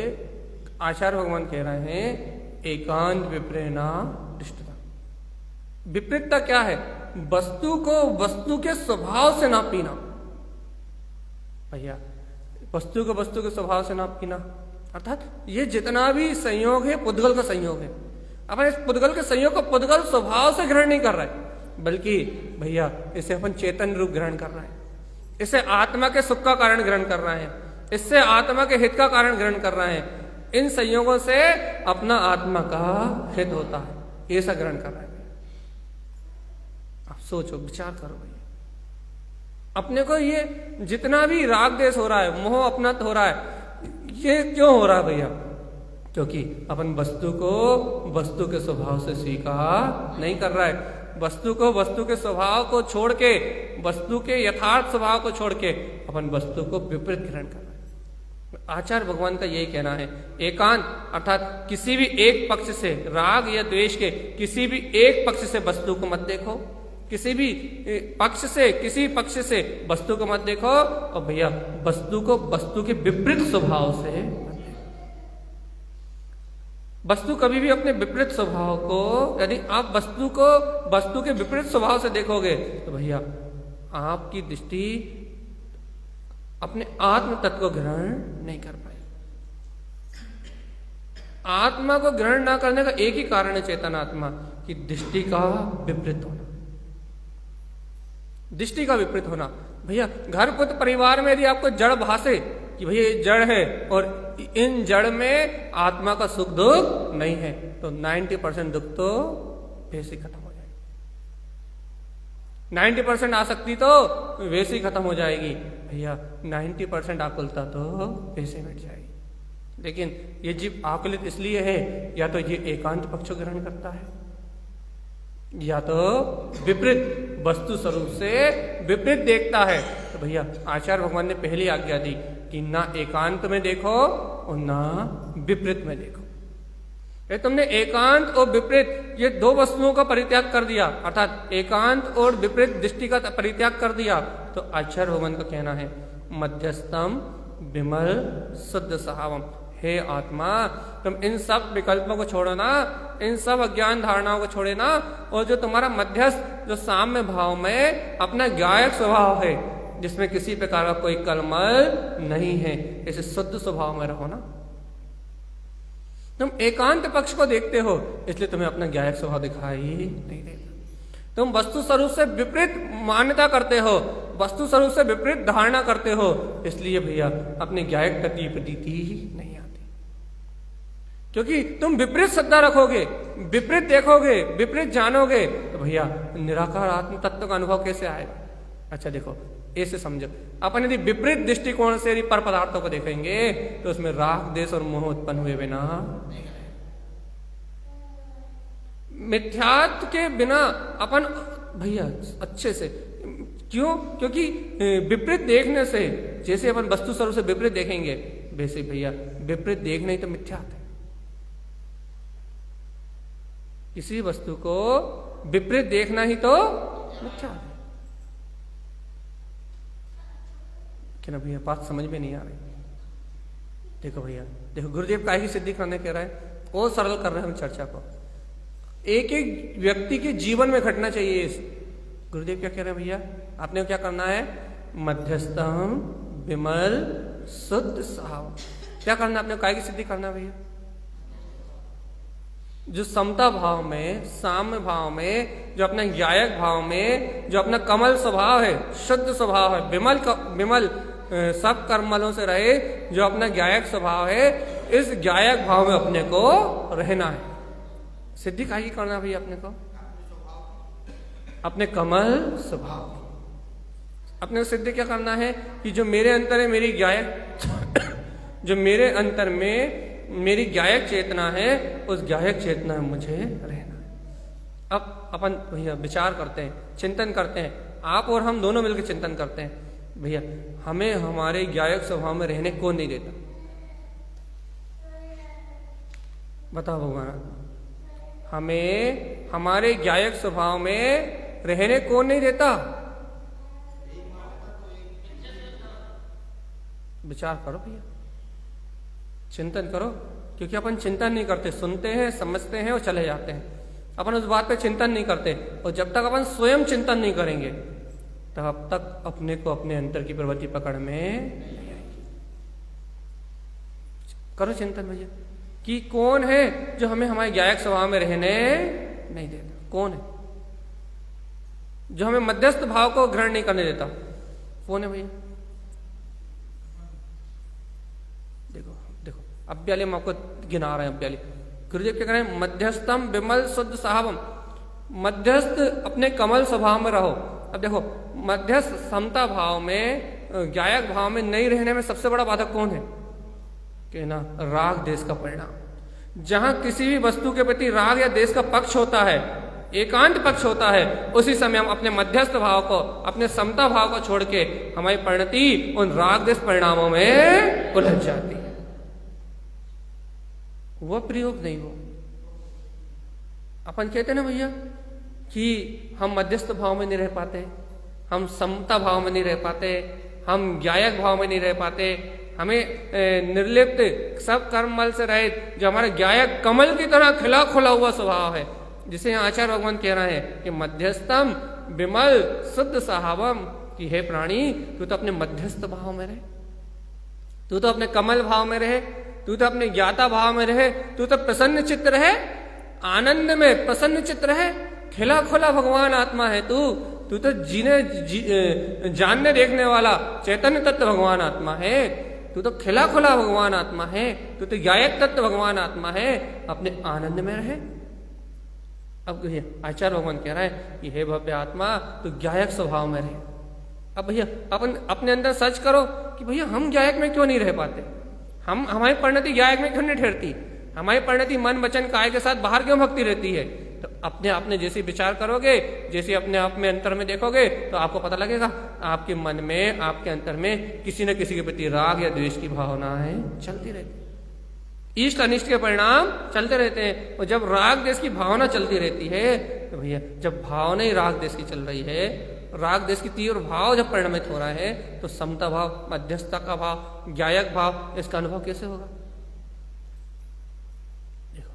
आचार्य भगवान कह रहे हैं, एकांत विप्रेना दृष्टता। विपरीतता क्या है? वस्तु को वस्तु के स्वभाव से ना पीना। भैया, वस्तु को वस्तु के स्वभाव से ना पीना अर्थात ये जितना भी संयोग है पुद्गल का संयोग है। अपन इस पुद्गल के संयोग को पुद्गल स्वभाव से ग्रहण नहीं कर रहे, बल्कि भैया इसे अपन चेतन रूप ग्रहण कर रहे हैं। इसे आत्मा के सुख का कारण ग्रहण कर रहे हैं, इससे आत्मा के हित का कारण ग्रहण कर रहे हैं। इन संयोगों से अपना आत्मा का हित होता है, ऐसा ग्रहण कर रहे हैं। आप सोचो, विचार करो भैया, अपने को ये जितना भी राग देश हो रहा है, मोह अपनत हो रहा है, ये क्यों हो रहा है भैया? क्योंकि अपन वस्तु को वस्तु के स्वभाव से स्वीकार नहीं कर रहा है। वस्तु को वस्तु के स्वभाव को छोड़ के, वस्तु के यथार्थ स्वभाव को छोड़ के अपन वस्तु को विपरीत ग्रहण कर रहे हैं। आचार्य भगवान का यही कहना है, एकांत अर्थात किसी भी एक पक्ष से, राग या द्वेष के किसी भी एक पक्ष से वस्तु को मत देखो, किसी भी पक्ष से, किसी पक्ष से वस्तु को मत देखो, और भैया वस्तु को वस्तु के विपरीत स्वभाव से मत देखो। वस्तु कभी भी अपने विपरीत स्वभाव को, यदि आप वस्तु को वस्तु के विपरीत स्वभाव से देखोगे तो भैया आपकी दृष्टि अपने आत्म तत्व को ग्रहण नहीं कर पाएगी। आत्मा को ग्रहण ना करने का एक ही कारण है चेतन आत्मा की दृष्टि का विपरीत होना। दृष्टि का विपरीत होना। भैया घर पुत्र परिवार में यदि आपको जड़ भासे कि भैया ये जड़ है और इन जड़ में आत्मा का सुख दुख नहीं है, तो 90% दुख तो वैसे ही खत्म हो जाएगी, 90% आसक्ति तो वैसे ही खत्म हो जाएगी भैया, 90% आकुलता तो वैसे मिट जाएगी। लेकिन ये जीव आकुलित इसलिए है, या तो ये एकांत पक्ष ग्रहण करता है, या तो विपरीत वस्तु स्वरूप से विपरीत देखता है। तो भैया आचार्य भगवान ने पहली आज्ञा दी कि ना एकांत में देखो और ना विपरीत में देखो। ये तुमने एकांत और विपरीत ये दो वस्तुओं का परित्याग कर दिया, अर्थात एकांत और विपरीत दृष्टि का परित्याग कर दिया, तो आचार्य भगवान का कहना है मध्यस्थम विमल शुद्ध सहावम। हे आत्मा, तुम इन सब विकल्पों को छोड़ो ना, इन सब अज्ञान धारणाओं को छोड़े ना, और जो तुम्हारा मध्यस्थ जो साम्य भाव में अपना गायक स्वभाव है, जिसमें किसी प्रकार का कोई कलमल नहीं है, ऐसे शुद्ध स्वभाव में रहो ना। तुम एकांत पक्ष को देखते हो इसलिए तुम्हें अपना गायक स्वभाव दिखाई नहीं देता। तुम वस्तु स्वरूप से विपरीत मान्यता करते हो, वस्तु स्वरूप से विपरीत धारणा करते हो, इसलिए भैया अपने गायक प्रति प्रतीति नहीं आती। क्योंकि तुम विपरीत श्रद्धा रखोगे, विपरीत देखोगे, विपरीत जानोगे, तो भैया निराकार आत्म तत्व का अनुभव कैसे आएगा? अच्छा देखो, ऐसे समझो, अपन यदि विपरीत दृष्टिकोण से यदि पर पदार्थों को देखेंगे तो उसमें राग देश और मोह उत्पन्न हुए बिना, मिथ्यात्व के बिना अपन भैया अच्छे से, क्यों? क्योंकि विपरीत देखने से, जैसे अपन वस्तु स्वरूप से विपरीत देखेंगे, वैसे भैया विपरीत देखना ही तो मिथ्यात्व है। किसी वस्तु को विपरीत देखना ही तो मिथ्यात्व है। क्या भैया बात समझ में नहीं आ रही? देखो भैया, देखो गुरुदेव काहे की सिद्धि करने कह रहा है, और सरल कर रहे हैं हम चर्चा को। एक एक व्यक्ति के जीवन में घटना चाहिए। इस गुरुदेव क्या कह रहे हैं भैया, आपने क्या करना है, मध्यस्थम विमल शुद्ध स्वभाव। क्या करना है आपने, काय की सिद्धि करना है भैया, जो समता भाव में, साम्य भाव में, जो अपना ज्ञायक भाव में, जो अपना कमल स्वभाव है, शुद्ध स्वभाव है, विमल सब कर्मलों से रहे, जो अपना ज्ञायक स्वभाव है, इस ज्ञायक भाव में अपने को रहना है। सिद्धि काय की करना है भैया अपने को, अपने कमल स्वभाव। अपने सिद्धि क्या करना है कि जो मेरे अंतर है, मेरी ज्ञायक जो मेरे अंतर में मेरी ज्ञायक चेतना है, उस ज्ञायक चेतना में मुझे रहना है। अब अपन भैया विचार करते हैं, चिंतन करते हैं, आप और हम दोनों मिलकर चिंतन करते हैं। भैया हमें हमारे ज्ञायक स्वभाव में रहने कौन नहीं देता, बताओ भगवान, हमें हमारे ज्ञायक स्वभाव में रहने कौन नहीं देता? विचार करो भैया, चिंतन करो, क्योंकि अपन चिंतन नहीं करते, सुनते हैं, समझते हैं और चले जाते हैं। अपन उस बात पे चिंतन नहीं करते, और जब तक अपन स्वयं चिंतन नहीं करेंगे तब तक अपने को अपने अंतर की प्रवृत्ति पकड़ में नहीं आएगी। करो चिंतन भैया कि कौन है जो हमें हमारे ज्ञायक स्वभाव में रहने नहीं देता, कौन है जो हमें मध्यस्थ भाव को ग्रहण नहीं करने देता, कौन है भैया? अब वाले हम आपको गिना रहे हैं। अब वाले गुरुदेव क्या करें, मध्यस्थम विमल शुद्ध साहबम, मध्यस्थ अपने कमल स्वभाव में रहो। अब देखो मध्यस्थ समता भाव में, ज्ञायक भाव में नहीं रहने में सबसे बड़ा बाधक कौन है कि ना, राग देश का परिणाम। जहां किसी भी वस्तु के प्रति राग या देश का पक्ष होता है, एकांत पक्ष होता है, उसी समय हम अपने मध्यस्थ भाव को, अपने समता भाव को छोड़ के हमारी परिणति उन राग देश परिणामों में उलझ जाती है। वह प्रयोग नहीं हो। अपन कहते ना भैया कि हम मध्यस्थ भाव में नहीं रह पाते, हम समता भाव में नहीं रह पाते, हम ज्ञायक भाव में नहीं रह पाते, हमें निर्लिप्त सब कर्ममल से रहित जो हमारा ज्ञायक कमल की तरह खिला खुला हुआ स्वभाव है, जिसे यहाँ आचार्य भगवान कह रहे हैं कि मध्यस्थम विमल शुद्ध साहबम, कि हे प्राणी तू तो अपने मध्यस्थ भाव में रहे, तू तो अपने कमल भाव में रहे, तू तो अपने ज्ञाता भाव में रहे, तू तो प्रसन्न चित्त रहे, आनंद में प्रसन्न चित्त रहे, खिला खुला भगवान आत्मा है तू, तू तो जानने देखने वाला चैतन्य तत्व भगवान आत्मा है, तू तो खिला खुला भगवान आत्मा है, तू तो ज्ञायक तत्व भगवान आत्मा है, अपने आनंद में रहे। अब आचार्य भगवान कह रहा है कि हे भव्य आत्मा तू ज्ञायक स्वभाव में रहे। अब भैया अपन अपने अंदर सर्च करो कि भैया हम ज्ञायक में क्यों नहीं रह पाते, हमारी परिणति ज्ञायक में क्यों नहीं ठहरती, हमारी परिणति मन वचन काय के साथ बाहर क्यों भक्ति रहती है। तो अपने आप ने जैसे विचार करोगे, जैसे अपने आप में अंतर में देखोगे, तो आपको पता लगेगा आपके मन में, आपके अंतर में किसी न किसी के प्रति राग या द्वेष की भावनाएं चलती रहती, इष्ट अनिष्ट के परिणाम चलते रहते हैं। और जब राग देश की भावना चलती रहती है तो भैया, जब भावना ही राग देश की चल रही है, राग देश की तीव्र भाव जब परिणमित हो रहा है, तो समता भाव, मध्यस्थता का भाव, ज्ञायक भाव, इसका अनुभव कैसे होगा? देखो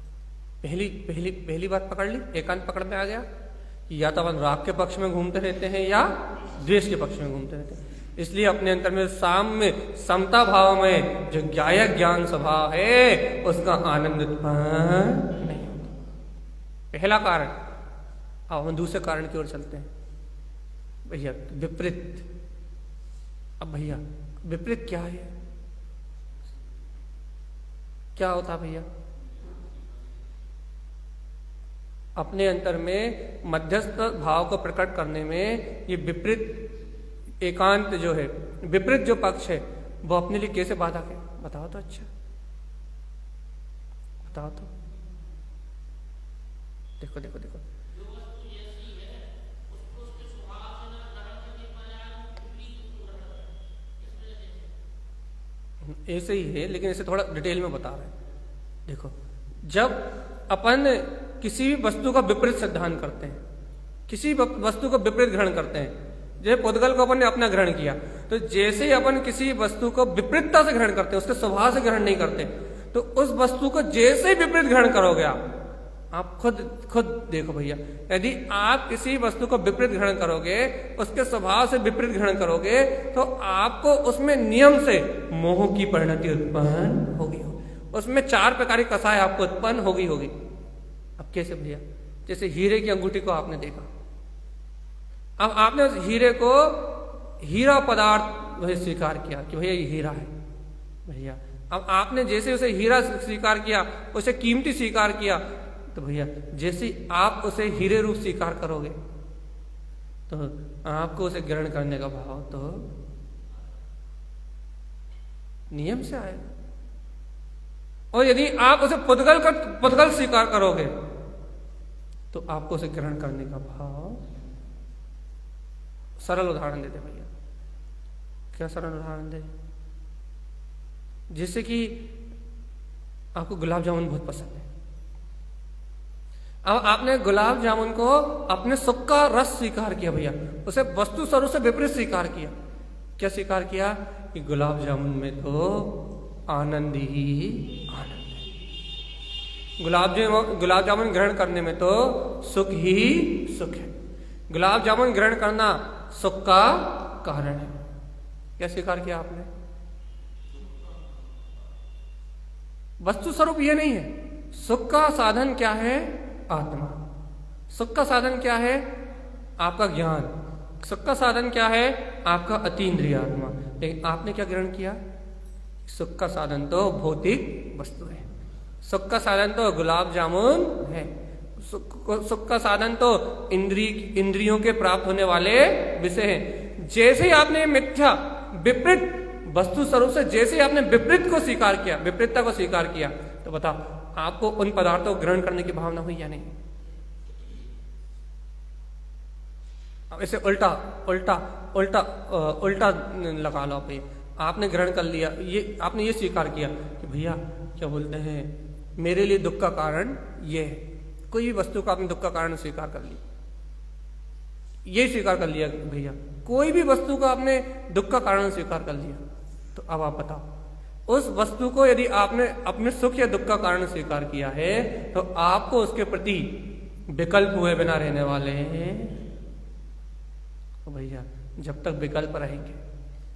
पहली बात पकड़ ली, एकांत पकड़ में आ गया कि या तो अपन राग के पक्ष में घूमते रहते हैं या द्वेष के पक्ष में घूमते रहते हैं। इसलिए अपने अंतर में साम्य समता भाव में जो ज्ञायक ज्ञान स्वभाव है उसका आनंद उत्पन्न नहीं होता। पहला कारण। अब हम दूसरे कारण की ओर चलते हैं भैया, विपरीत। अब भैया विपरीत क्या है, क्या होता भैया? अपने अंतर में मध्यस्थ भाव को प्रकट करने में ये विपरीत एकांत जो है, विपरीत जो पक्ष है, वो अपने लिए कैसे बाधक है, बताओ तो। अच्छा बताओ तो। देखो देखो देखो, ऐसे ही है, लेकिन इसे थोड़ा डिटेल में बता रहे हैं। देखो, जब अपन किसी भी वस्तु का विपरीत सिद्धांत करते हैं, किसी वस्तु का विपरीत ग्रहण करते हैं, जैसे पुद्गल को अपन ने अपना ग्रहण किया, तो जैसे ही अपन किसी वस्तु को विपरीतता से ग्रहण करते हैं, उसके स्वभाव से ग्रहण नहीं करते, तो उस वस्तु को जैसे ही विपरीत ग्रहण करोगे आप खुद देखो भैया, यदि आप किसी वस्तु को विपरीत ग्रहण करोगे, उसके स्वभाव से विपरीत ग्रहण करोगे, तो आपको उसमें नियम से मोह की परिणति उत्पन्न होगी। उसमें 4 प्रकार की कसाय आपको उत्पन्न होगी। अब कैसे भैया? जैसे हीरे की अंगूठी को आपने देखा, अब आपने उस हीरे को हीरा पदार्थ वही स्वीकार किया कि भैया ये हीरा है भैया। अब आपने जैसे उसे हीरा स्वीकार किया, उसे कीमती स्वीकार किया, तो भैया जैसे आप उसे हीरे रूप स्वीकार करोगे, तो आपको उसे ग्रहण करने का भाव तो नियम से आएगा। और यदि आप उसे पुद्गल स्वीकार करोगे, तो आपको उसे ग्रहण करने का भाव। सरल उदाहरण देते भैया, क्या सरल उदाहरण दे? जैसे कि आपको गुलाब जामुन बहुत पसंद है, अब आपने गुलाब जामुन को अपने सुख का रस स्वीकार किया भैया, उसे वस्तु स्वरूप से विपरीत स्वीकार किया। क्या स्वीकार किया? कि गुलाब जामुन में तो आनंद ही आनंद है, गुलाब जामुन ग्रहण करने में तो सुख ही सुख है, गुलाब जामुन ग्रहण करना सुख का कारण है। क्या स्वीकार किया आपने? वस्तु स्वरूप ये नहीं है। सुख का साधन क्या है? आत्मा। सुख का साधन क्या है? आपका ज्ञान। सुख का साधन क्या है? आपका अतीन्द्रिय आत्मा। लेकिन आपने क्या ग्रहण किया? सुख का साधन तो भौतिक वस्तु है, सुख का साधन तो गुलाब जामुन है, सुख का साधन तो इंद्रियों के प्राप्त होने वाले विषय हैं। जैसे ही आपने मिथ्या विपरीत वस्तु स्वरूप से जैसे ही आपने विपरीत को स्वीकार किया, विपरीतता को स्वीकार किया, तो बताओ आपको उन पदार्थों को ग्रहण करने की भावना हुई या नहीं? अब इसे उल्टा उल्टा उल्टा उल्टा लगा लो भैया, आपने ग्रहण कर लिया, ये आपने ये स्वीकार किया कि भैया क्या बोलते हैं, मेरे लिए दुख का कारण ये है। कोई भी वस्तु का आपने दुख का कारण स्वीकार कर लिया, ये स्वीकार कर लिया भैया, कोई भी वस्तु को आपने दुख का कारण स्वीकार कर लिया, तो अब आप बताओ उस वस्तु को यदि आपने अपने सुख या दुख का कारण स्वीकार किया है, तो आपको उसके प्रति विकल्प हुए बिना रहने वाले हैं। तो भैया जब तक विकल्प रहेंगे,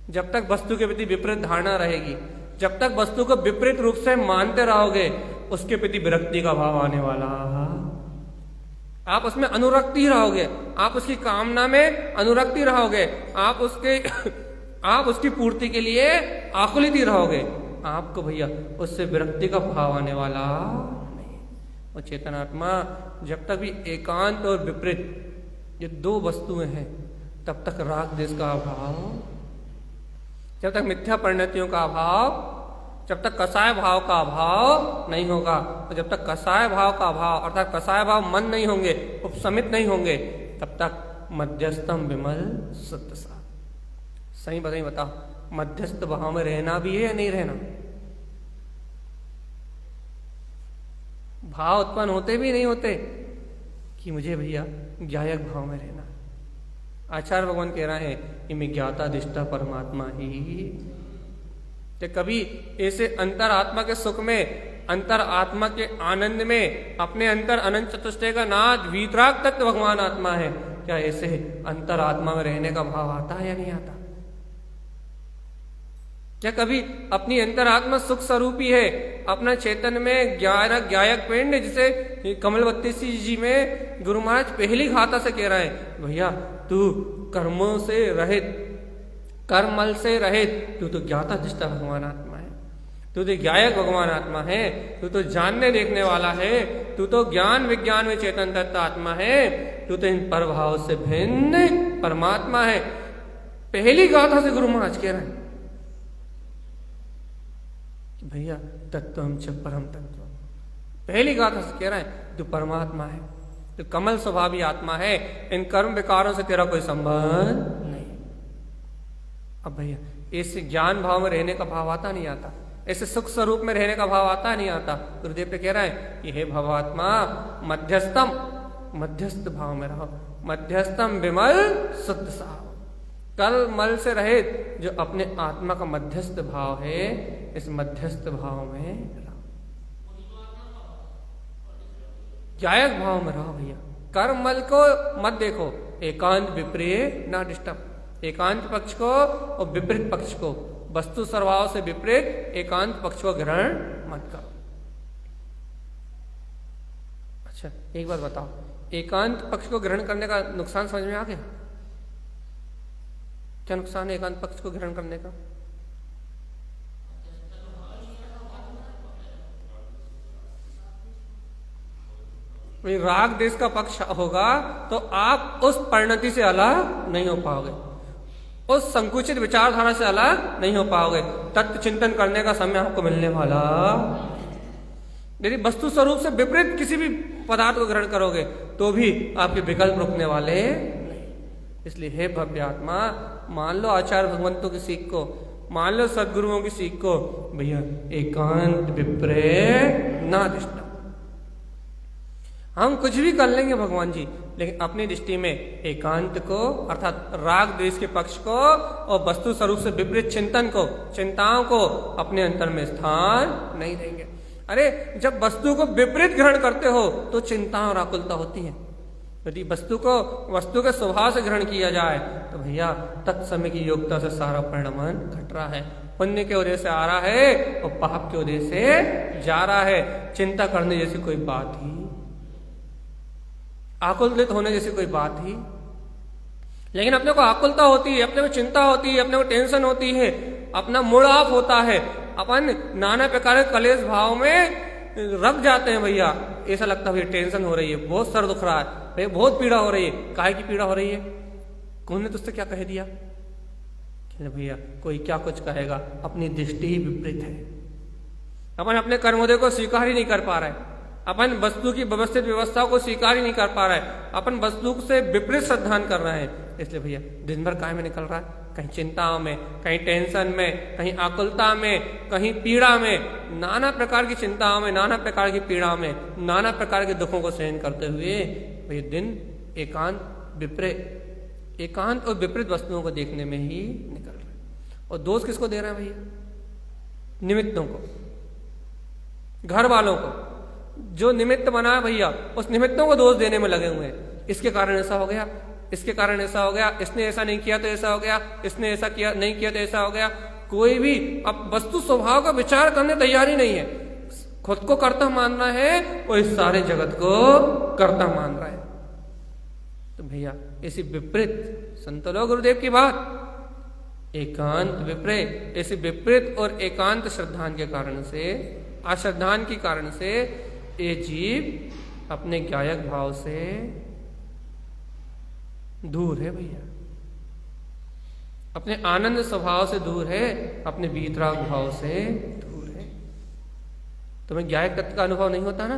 जब तक वस्तु के प्रति विपरीत धारणा रहेगी, जब तक वस्तु को विपरीत रूप से मानते रहोगे, उसके प्रति विरक्ति का भाव आने वाला। आप उसमें अनुरक्ति रहोगे, आप उसकी कामना में अनुरक्ति रहोगे, आप उसकी पूर्ति के लिए आकुलित ही रहोगे। आपको भैया उससे विरक्ति का भाव आने वाला नहीं। और चेतनात्मा जब तक भी एकांत और विपरीत ये 2 वस्तुएं हैं, तब तक राग देश का अभाव, जब तक मिथ्या परिणतियों का अभाव, जब तक कसाय भाव का अभाव नहीं होगा, और जब तक कसाय भाव का अभाव अर्थात कसाय भाव मन नहीं होंगे, उपसमित नहीं होंगे, तब तक मध्यस्थम विमल शुद्ध सा। सही बताओ, मध्यस्थ भाव में रहना भी है या नहीं रहना? भाव उत्पन्न होते भी नहीं होते कि मुझे भैया ज्ञायक भाव में रहना। आचार्य भगवान कह रहे हैं कि मैं ज्ञाता दिष्टा परमात्मा ही। तो कभी ऐसे अंतर आत्मा के सुख में, अंतर आत्मा के आनंद में, अपने अंतर अनंत चतुष्टय का नाथ वीतराग तत्व भगवान आत्मा है, क्या ऐसे अंतर आत्मा में रहने का भाव आता है या नहीं आता? क्या कभी अपनी अंतरात्मा सुख स्वरूपी है, अपना चेतन में ज्ञायक पिंड, जिसे कमलवती जी में गुरु महाराज पहली घाता से कह रहे हैं, भैया तू कर्मों से रहित, कर्मल से रहित, तू तो ज्ञाता दिष्टा भगवान आत्मा है, तू तो ज्ञायक भगवान आत्मा है, तू तो जानने देखने वाला है, तू तो ज्ञान विज्ञान में चेतन तत्व आत्मा है, तू तो इन परभाव से भिन्न परमात्मा है। पहली गाथा से गुरु महाराज कह रहे हैं भैया तत्व हम च परम तत्व, पहली गाथा से कह रहे हैं तू परमात्मा है, तो कमल स्वभावी आत्मा है, इन कर्म विकारों से तेरा कोई संबंध नहीं। अब भैया ऐसे ज्ञान भाव में रहने का भाव आता नहीं आता, ऐसे सुख स्वरूप में रहने का भाव आता नहीं आता। गुरुदेव पे कह रहा है कि हे भवात्मा मध्यस्थम, मध्यस्थ भाव में रहो, मध्यस्थम विमल शुद्ध साव, कल मल से रहित जो अपने आत्मा का मध्यस्थ भाव है, इस मध्यस्थ भाव में रहो, गायक भाव में रहो भैया। कर्म मल को मत देखो, एकांत विपरीत ना डिस्टर्ब, एकांत पक्ष को और विपरीत पक्ष को, वस्तु स्वभाव से विपरीत एकांत पक्ष को ग्रहण मत करो। अच्छा एक बात बताओ, एकांत पक्ष को ग्रहण करने का नुकसान समझ में आ गया? क्या नुकसान है एकांत पक्ष को ग्रहण करने का? राग देश का पक्ष होगा तो आप उस परिणति से अलग नहीं हो पाओगे, उस संकुचित विचारधारा से अलग नहीं हो पाओगे, तत्व चिंतन करने का समय आपको मिलने वाला। यदि वस्तु स्वरूप से विपरीत किसी भी पदार्थ को ग्रहण करोगे तो भी आपके विकल्प रुकने वाले नहीं। इसलिए हे भव्य आत्मा, मान लो आचार्य भगवंतों की सीख को, मान लो सदगुरुओं की सीख को, भैया एकांत विपरीत ना दृष्टा। हम कुछ भी कर लेंगे भगवान जी, लेकिन अपनी दृष्टि में एकांत को अर्थात राग द्वेष के पक्ष को और वस्तु स्वरूप से विपरीत चिंतन को, चिंताओं को अपने अंतर में स्थान नहीं देंगे। अरे जब वस्तु को विपरीत ग्रहण करते हो तो चिंता और आकुलता होती है। यदि वस्तु को वस्तु के स्वभाव से ग्रहण किया जाए तो भैया तत्समय की योग्यता से सारा परिणमन घट रहा है, पुण्य के उदय से आ रहा है और पाप के उदय से जा रहा है। चिंता करने जैसी कोई बात ही, आकुलित होने जैसी कोई बात ही, लेकिन अपने को आकुलता होती है, अपने को चिंता होती है, अपने को टेंशन होती है, अपना मूड ऑफ होता है, अपन नाना प्रकार के कलेश भाव में रख जाते हैं। भैया ऐसा लगता है भैया टेंशन हो रही है, बहुत सर दुख रहा है, भैया बहुत पीड़ा हो रही है। काहे की पीड़ा हो रही है? कौन ने तुझसे क्या कह दिया? भैया कोई क्या कुछ कहेगा, अपनी दृष्टि ही विपरीत है। अपन अपने कर्मोदय को स्वीकार ही नहीं कर पा रहे, अपन वस्तु की व्यवस्थित व्यवस्था को स्वीकार ही नहीं कर पा रहा है, अपन वस्तु से विपरीत श्रद्धान कर रहे हैं। इसलिए भैया दिन भर काय में निकल रहा है, कहीं चिंताओं में, कहीं टेंशन में, कहीं आकुलता में, कहीं पीड़ा में, नाना प्रकार की चिंताओं में, नाना प्रकार की पीड़ा में, नाना प्रकार के दुखों को सहन करते हुए भैया दिन एकांत और विपरीत वस्तुओं को देखने में ही निकल रहा है। और दोष किसको दे रहे हैं भैया? निमित्तों को, घर वालों को, जो निमित्त बना भैया उस निमित्तों को दोष देने में लगे हुए हैं। इसके कारण ऐसा हो गया, इसके कारण ऐसा हो गया, इसने ऐसा नहीं किया तो ऐसा हो गया, इसने ऐसा किया नहीं किया तो ऐसा हो गया। कोई भी अब वस्तु स्वभाव का विचार करने तैयार ही नहीं है, खुद को कर्ता मान रहा है और इस सारे जगत को कर्ता मान रहा है। तो भैया इसी विपरीत, संत लोग गुरुदेव की बात, एकांत विपरीत, ऐसे विपरीत और एकांत श्रद्धान के कारण से, अश्रद्धान के कारण से ये जीव अपने गायक भाव से दूर है भैया, अपने आनंद स्वभाव से दूर है, अपने वीतराग भाव से दूर है। तुम्हें गायक तत्व का अनुभव नहीं होता ना,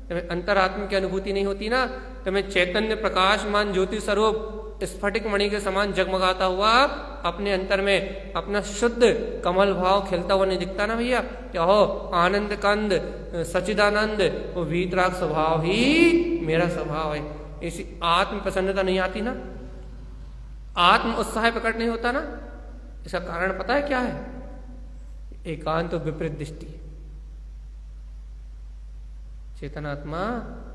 तुम्हें अंतरात्मा की अनुभूति नहीं होती ना, तुम्हें चैतन्य प्रकाशमान ज्योति स्वरूप स्फटिक मणि के समान जगमगाता हुआ अपने अंतर में अपना शुद्ध कमल भाव खिलता हुआ नहीं दिखता ना भैया? क्या हो आनंद कंद सचिदानंद, वो वीतराग स्वभाव ही मेरा स्वभाव है। ऐसी आत्म प्रसन्नता नहीं आती ना, आत्म उत्साह प्रकट नहीं होता ना। इसका कारण पता है क्या है? एकांत और विपरीत दृष्टि। चेतनात्मा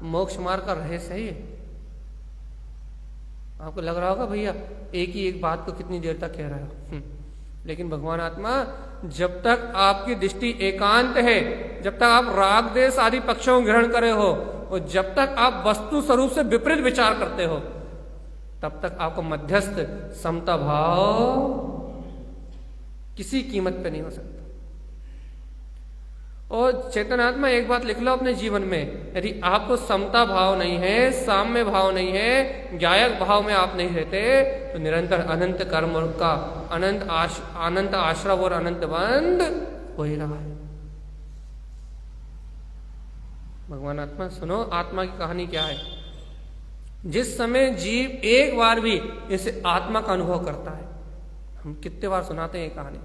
मोक्ष मार्ग का रहस्य है। आपको लग रहा होगा भैया एक ही एक बात को कितनी देर तक कह रहा है, लेकिन भगवान आत्मा जब तक आपकी दृष्टि एकांत है, जब तक आप राग देश आदि पक्षों को ग्रहण करे हो और जब तक आप वस्तु स्वरूप से विपरीत विचार करते हो, तब तक आपको मध्यस्थ समता भाव किसी कीमत पे नहीं हो सकता। और चेतनात्मा एक बात लिख लो अपने जीवन में, यदि आपको समता भाव नहीं है, साम्य भाव नहीं है, गायक भाव में आप नहीं रहते, तो निरंतर अनंत कर्म का अनंत आश्रव और अनंत बंध हो ही रहा है। भगवान आत्मा सुनो, आत्मा की कहानी क्या है। जिस समय जीव एक बार भी इसे आत्मा का अनुभव करता है, हम कितने बार सुनाते हैं ये कहानी,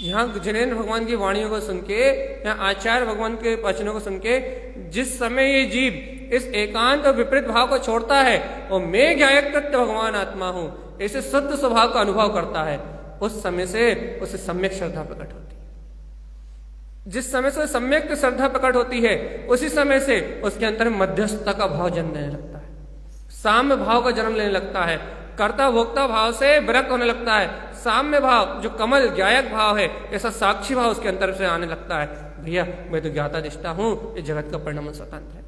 यहाँ जिनेन्द्र भगवान की वाणियों को सुन के, यहाँ आचार्य भगवान के वचनों को सुन के, जिस समय ये जीव इस एकांत और विपरीत भाव को छोड़ता है और मैं गायक तत्व भगवान आत्मा हूं, ऐसे शुद्ध स्वभाव का अनुभव करता है, उस समय से उसे सम्यक श्रद्धा प्रकट होती है। जिस समय से सम्यक श्रद्धा प्रकट होती है, उसी समय से उसके अंतर में मध्यस्थता का भाव जन्म लेने लगता है, साम्य भाव का जन्म लेने लगता है, कर्ता भोक्ता भाव से विरक्त होने लगता है। साम्य भाव जो कमल ज्ञायक भाव है, ऐसा साक्षी भाव उसके अंतर से आने लगता है। भैया मैं तो ज्ञाता दिष्टा हूँ, ये जगत का परिणाम स्वतंत्र है,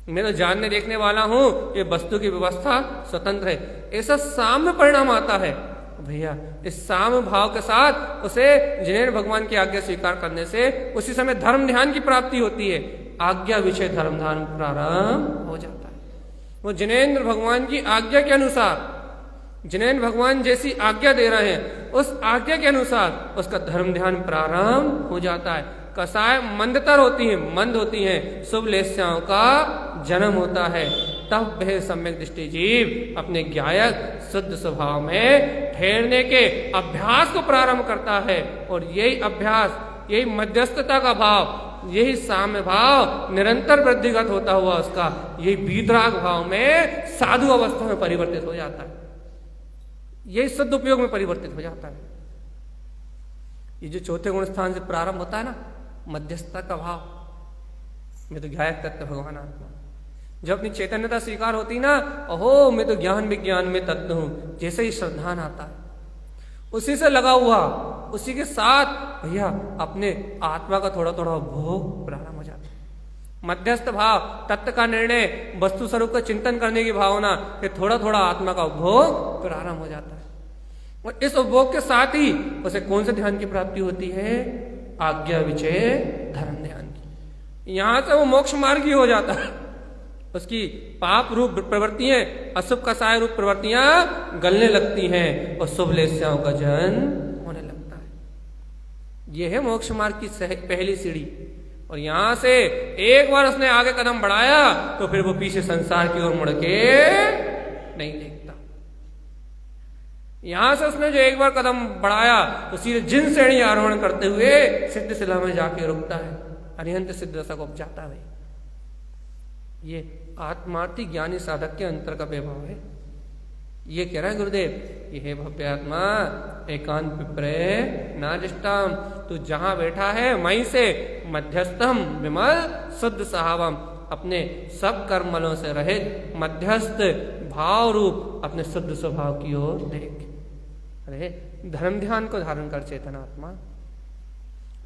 मैं तो जानने देखने वाला हूँ, ये वस्तु की व्यवस्था स्वतंत्र है, ऐसा साम्य परिणाम आता है। भैया इस साम्य भाव के साथ उसे जिनेन्द्र भगवान की आज्ञा स्वीकार करने से उसी समय धर्म ध्यान की प्राप्ति होती है, आज्ञा विषय धर्म ध्यान प्रारंभ हो जाता है। वो जिनेन्द्र भगवान की आज्ञा के अनुसार, जिनेन्द्र भगवान जैसी आज्ञा दे रहे हैं, उस आज्ञा के अनुसार उसका धर्म ध्यान प्रारंभ हो जाता है। कसाय मंदतर होती है, मंद होती हैं, शुभ लेस्याओं का जन्म होता है। तब वह सम्यक दृष्टि जीव अपने ज्ञायक शुद्ध स्वभाव में ठहरने के अभ्यास को प्रारंभ करता है, और यही अभ्यास, यही मध्यस्थता का भाव, यही साम्य भाव निरंतर वृद्धिगत होता हुआ उसका यही वीतराग भाव में साधु अवस्था में परिवर्तित हो जाता है, यही शुद्ध उपयोग में परिवर्तित हो जाता है। ये जो चौथे गुण स्थान से प्रारंभ होता है ना, मध्यस्थता का भाव, मैं तो ज्ञायक तत्व भगवान आत्मा, जब अपनी चैतन्यता स्वीकार होती ना, ओहो मैं तो ज्ञान विज्ञान में तत्व हूं, जैसे ही श्रद्धान आता है उसी से लगा हुआ, उसी के साथ भैया अपने आत्मा का थोड़ा थोड़ा भोग प्रारंभ हो जाता है। मध्यस्थ भाव, तत्व का निर्णय, वस्तु स्वरूप का चिंतन करने की भावना, फिर थोड़ा थोड़ा आत्मा का उपभोग प्रारंभ हो जाता है। और इस उपभोग के साथ ही उसे कौन से ध्यान की प्राप्ति होती है? आज्ञा विचय धर्म ध्यान की। यहां से वो मोक्ष मार्गी हो जाता है। उसकी पाप रूप प्रवृत्तियां, अशुभ कसाय रूप प्रवृत्तियां गलने लगती हैं और शुभ लेस्याओं का जन्म होने लगता है। यह है मोक्ष मार्ग की पहली सीढ़ी। और यहां से एक बार उसने आगे कदम बढ़ाया तो फिर वो पीछे संसार की ओर मुड़ के नहीं देखता। यहां से उसने जो एक बार कदम बढ़ाया तो सीधे जिन श्रेणी आरोहण करते हुए सिद्ध शिला में जाके रुकता है, अरिहंत सिद्ध दशा को उपजाता है। ये आत्मार्थी ज्ञानी साधक के अंतर का वैभव है। ये कह रहा है गुरुदेव, ये है भव्य आत्मा एकांत विप्रय नादिष्टाम, तू जहां बैठा है वहीं से मध्यस्थम विमल शुद्ध सहावम, अपने सब कर्मलों से रहित मध्यस्थ भाव रूप अपने शुद्ध स्वभाव की ओर देख। अरे धर्म ध्यान को धारण कर चेतन आत्मा,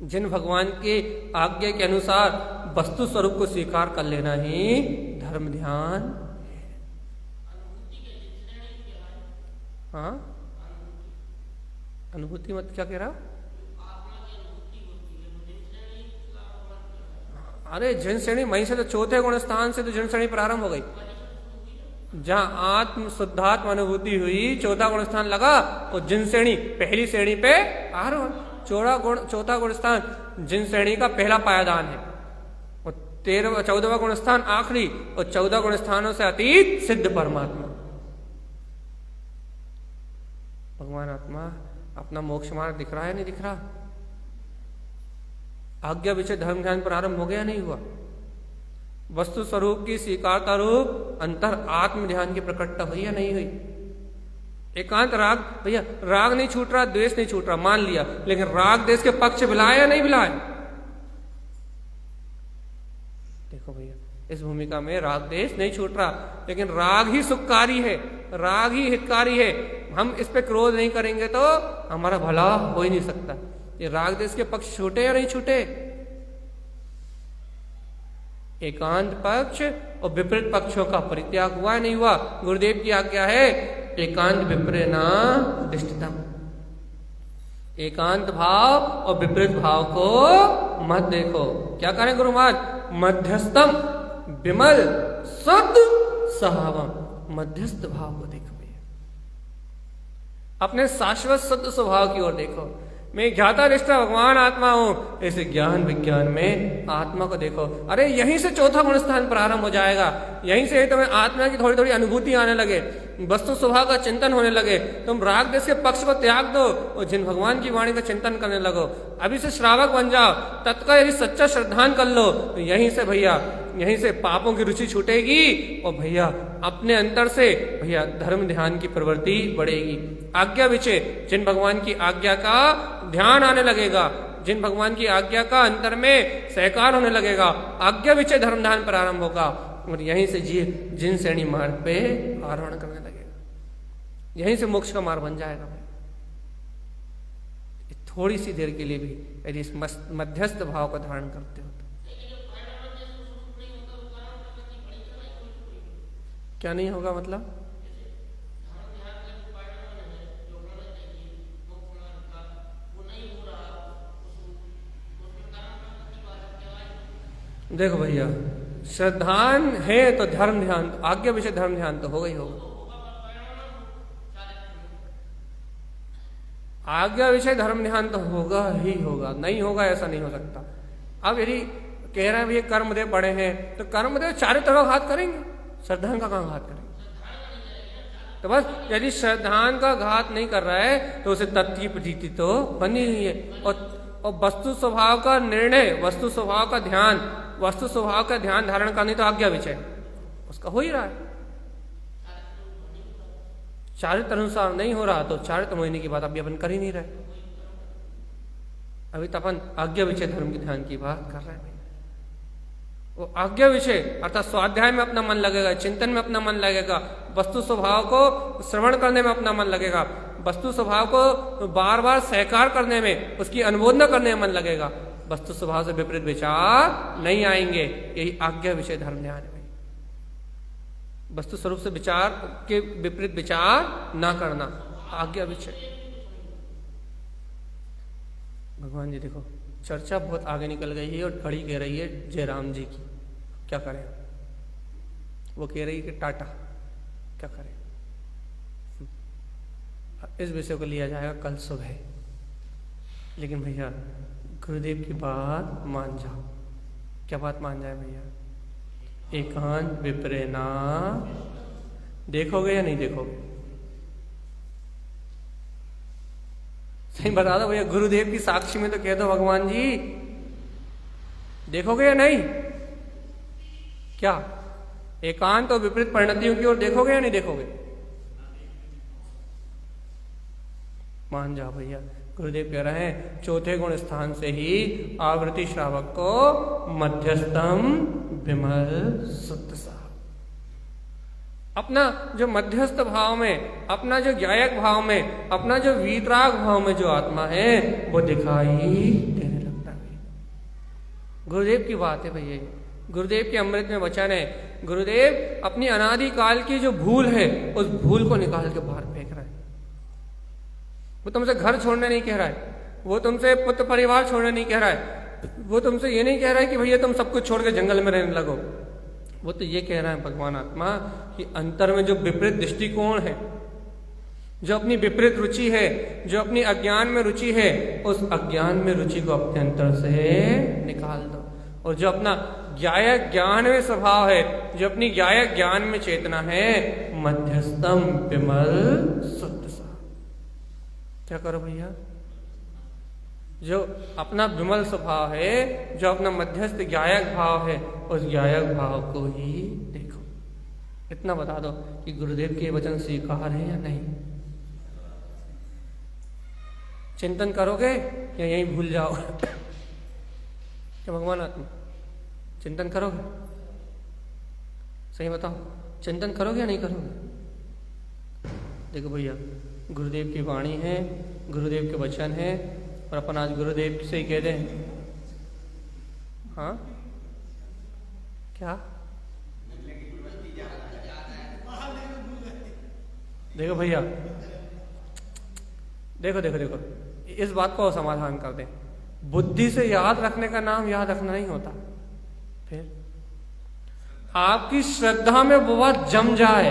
जिन भगवान के आज्ञा के अनुसार वस्तु स्वरूप को स्वीकार कर लेना ही धर्म ध्यान है। हाँ, अनुभूति मत क्या कह रहा? अरे जिन श्रेणी वहीं से तो चौथे गुण स्थान से तो जिन श्रेणी प्रारंभ हो गई। जहां आत्म शुद्धात्म अनुभूति हुई, चौथा गुण स्थान लगा और जिन श्रेणी पहली श्रेणी पे आरोहण। चौथा गुण स्थान जिन श्रेणी का पहला पायदान है और 14वां गुण स्थान आखिरी, और 14 गुण स्थानों से अतीत सिद्ध परमात्मा भगवान आत्मा। अपना मोक्ष मार्ग दिख रहा है नहीं दिख रहा? आज्ञा विषय धर्म ध्यान प्रारंभ हो गया नहीं हुआ? वस्तु स्वरूप की स्वीकारता रूप अंतर आत्म ध्यान की प्रकटता हुई या नहीं हुई? एकांत राग, भैया राग नहीं छूट रहा, द्वेष नहीं छूट रहा, मान लिया, लेकिन राग द्वेष के पक्ष बिलाए या नहीं बिलाए? देखो भैया, इस भूमिका में राग द्वेष नहीं छूट रहा, लेकिन राग ही सुखकारी है, राग ही हितकारी है। हम इस पे क्रोध नहीं करेंगे तो हमारा भला हो ही नहीं सकता। ये राग द्वेष के पक्ष छूटे या नहीं छूटे? एकांत पक्ष और विपरीत पक्षों का परित्याग हुआ नहीं हुआ? गुरुदेव की आज्ञा है एकांत विपरीत ना दिष्टतम, एकांत भाव और विपरीत भाव को मत देखो। क्या करें गुरु महाराज? मध्यस्थम विमल शुद्ध सहावम, मध्यस्थ भाव को देखो भैया, अपने शाश्वत शुद्ध स्वभाव की ओर देखो। मैं ज्ञाता निष्ठा भगवान आत्मा हूं, ऐसे ज्ञान विज्ञान में आत्मा को देखो। अरे यहीं से चौथा गुण स्थान प्रारंभ हो जाएगा, यहीं से तुम्हें आत्मा की थोड़ी थोड़ी अनुभूति आने लगे। वस्तु स्वभाव का चिंतन होने लगे, तुम राग देश के पक्ष को त्याग दो और जिन भगवान की वाणी का चिंतन करने लगो, अभी से श्रावक बन जाओ, तत्काल यदि सच्चा श्रद्धान कर लो तो यहीं से भैया, यहीं से पापों की रुचि छूटेगी और भैया अपने अंतर से भैया धर्म ध्यान की प्रवृत्ति बढ़ेगी। आज्ञा विचय, जिन भगवान की आज्ञा का ध्यान आने लगेगा, जिन भगवान की आज्ञा का अंतर में सहकार होने लगेगा, आज्ञा विचय धर्म ध्यान प्रारंभ होगा और यहीं से जिन श्रेणी मार्ग पे आरोहण करने लगेगा, यहीं से मोक्ष का मार्ग बन जाएगा। थोड़ी सी देर के लिए भी यदि इस मध्यस्थ भाव को धारण करते हो तो क्या नहीं होगा, मतलब देखो भैया, श्रद्धान है तो धर्म ध्यान, आज्ञा विषय धर्म ध्यान तो होगा ही होगा। आज्ञा विषय धर्म ध्यान तो होगा ही होगा, नहीं होगा ऐसा नहीं हो सकता। अब यदि कह रहे हैं भैया कर्मदेव पढ़े हैं तो कर्मदेव चारित्र का घात करेंगे, श्रद्धान का कहाँ घात करेंगे? तो बस यदि श्रद्धान का घात नहीं कर रहा है तो उसे तत्व की प्रतीति तो बनी ही है। और वस्तु स्वभाव का निर्णय, वस्तु स्वभाव का ध्यान, वस्तु स्वभाव का ध्यान धारण करनी तो आज्ञा विषय उसका हो ही रहा है। चारित्र अनुसार नहीं हो रहा तो चारित्र होने की बात अभी अपन कर ही नहीं रहे, अभी तो अपन आज्ञा विषय धर्म के ध्यान की बात कर रहे हैं। वो आज्ञा विषय अर्थात स्वाध्याय में अपना मन लगेगा, चिंतन में अपना मन लगेगा, वस्तु स्वभाव को श्रवण करने में अपना मन लगेगा, वस्तु स्वभाव को बार बार सहकार करने में, उसकी अनुमोदना करने में मन लगेगा, वस्तु स्वभाव से विपरीत विचार नहीं आएंगे। यही आज्ञा विषय धर्म ध्यान है। वस्तु स्वरूप से विचार के विपरीत विचार ना करना, आज्ञा विषय। भगवान जी देखो चर्चा बहुत आगे निकल गई है और घड़ी कह रही है जयराम जी की, क्या करें? वो कह रही है कि टाटा, क्या करें? इस विषय को लिया जाएगा कल सुबह। लेकिन भैया गुरुदेव की बात मान जाओ। क्या बात मान जाए भैया? एकांत विप्रेना देखोगे या नहीं देखोगे? सही बता दो भैया, गुरुदेव की साक्षी में तो कह दो भगवान जी देखोगे या नहीं? क्या एकांत और विपरीत परिणतियों की ओर देखोगे या नहीं देखोगे? मान जाओ भैया, गुरुदेव कह रहे हैं चौथे गुण स्थान से ही आवृत्ति श्रावक को मध्यस्थम विमल शुद्ध सा, अपना जो मध्यस्थ भाव में, अपना जो ज्ञायक भाव में, अपना जो वीतराग भाव में जो आत्मा है वो दिखाई देने लगता है। गुरुदेव की बात है भैया, गुरुदेव के अमृत में वचन है। गुरुदेव अपनी अनादि काल की जो भूल है उस भूल को निकाल के बाहर फेंक रहा है। वो तुमसे घर छोड़ने नहीं कह रहा है, वो तुमसे पुत्र परिवार छोड़ने नहीं कह रहा है, वो तुमसे ये नहीं कह रहा है कि भैया तुम सब कुछ छोड़ के जंगल में रहने लगो। वो तो ये कह रहा है भगवान आत्मा कि अंतर में जो विपरीत दृष्टिकोण है, जो अपनी विपरीत रुचि है, जो अपनी अज्ञान में रुचि है, उस अज्ञान में रुचि को अपने अंतर से निकाल दो। और जो अपना ज्ञायक ज्ञान में स्वभाव है, जो अपनी ज्ञायक ज्ञान में चेतना है, मध्यस्थम विमल शुद्ध सा, क्या करो भैया? जो अपना विमल स्वभाव है, जो अपना मध्यस्थ ज्ञायक भाव है, उस ज्ञायक भाव को ही देखो। इतना बता दो कि गुरुदेव के वचन स्वीकार है या नहीं? चिंतन करोगे या यहीं भूल जाओ? क्या भगवान आत्मा चिंतन करोगे? सही बताओ, चिंतन करोगे या नहीं करोगे? देखो भैया, गुरुदेव की वाणी है, गुरुदेव के वचन है, और अपन आज गुरुदेव से ही कह दें हाँ क्या? देखो भैया, देखो देखो देखो, इस बात को समाधान कर दें। बुद्धि से याद रखने का नाम याद रखना नहीं होता। फिर आपकी श्रद्धा में वो बात जम जाए,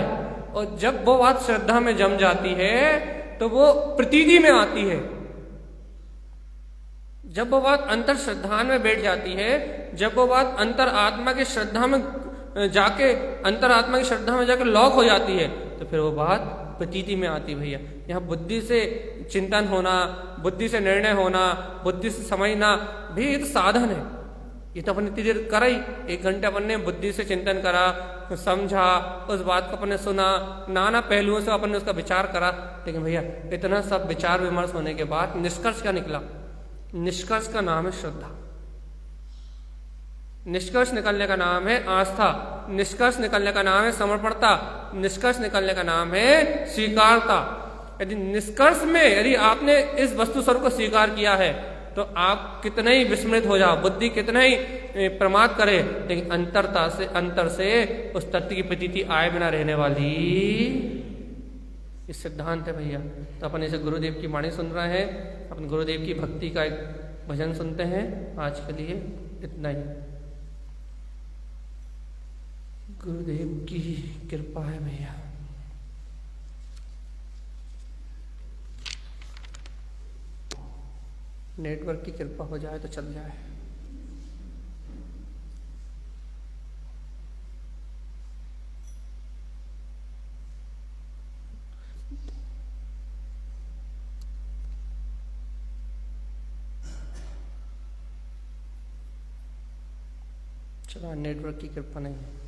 और जब वो बात श्रद्धा में जम जाती है तो वो प्रतीति में आती है। जब वो बात अंतर श्रद्धा में बैठ जाती है, जब वो बात अंतर आत्मा की श्रद्धा में जाके अंतरात्मा की श्रद्धा में जाके लॉक हो जाती है तो फिर वो बात प्रतीति में आती भैया। यहाँ बुद्धि से चिंतन होना, बुद्धि से निर्णय होना, बुद्धि से समझना भी ये तो साधन है। ये तो अपन इतनी देर करा ही, 1 घंटे अपन ने बुद्धि से चिंतन करा, समझा, उस बात को अपन ने सुना, नाना पहलुओं से अपन ने उसका विचार करा। लेकिन भैया इतना सब विचार विमर्श होने के बाद निष्कर्ष क्या निकला? निष्कर्ष का नाम है श्रद्धा, निष्कर्ष निकलने का नाम है आस्था, निष्कर्ष निकलने का नाम है समर्पणता, निष्कर्ष निकलने का नाम है स्वीकारता। यदि निष्कर्ष में यदि आपने इस वस्तु स्वरूप को स्वीकार किया है तो आप कितने ही विस्मृत हो जाओ, बुद्धि कितना ही प्रमाद करे, लेकिन अंतर से उस तत्व की प्रतीति आए बिना रहने वाली इस सिद्धांत है भैया। तो अपन इसे गुरुदेव की वाणी सुन रहे हैं, अपन गुरुदेव की भक्ति का एक भजन सुनते हैं। आज के लिए इतना ही। गुरुदेव की कृपा है भैया। नेटवर्क की कृपा हो जाए तो चल जाए। चलो नेटवर्क की कृपा नहीं है।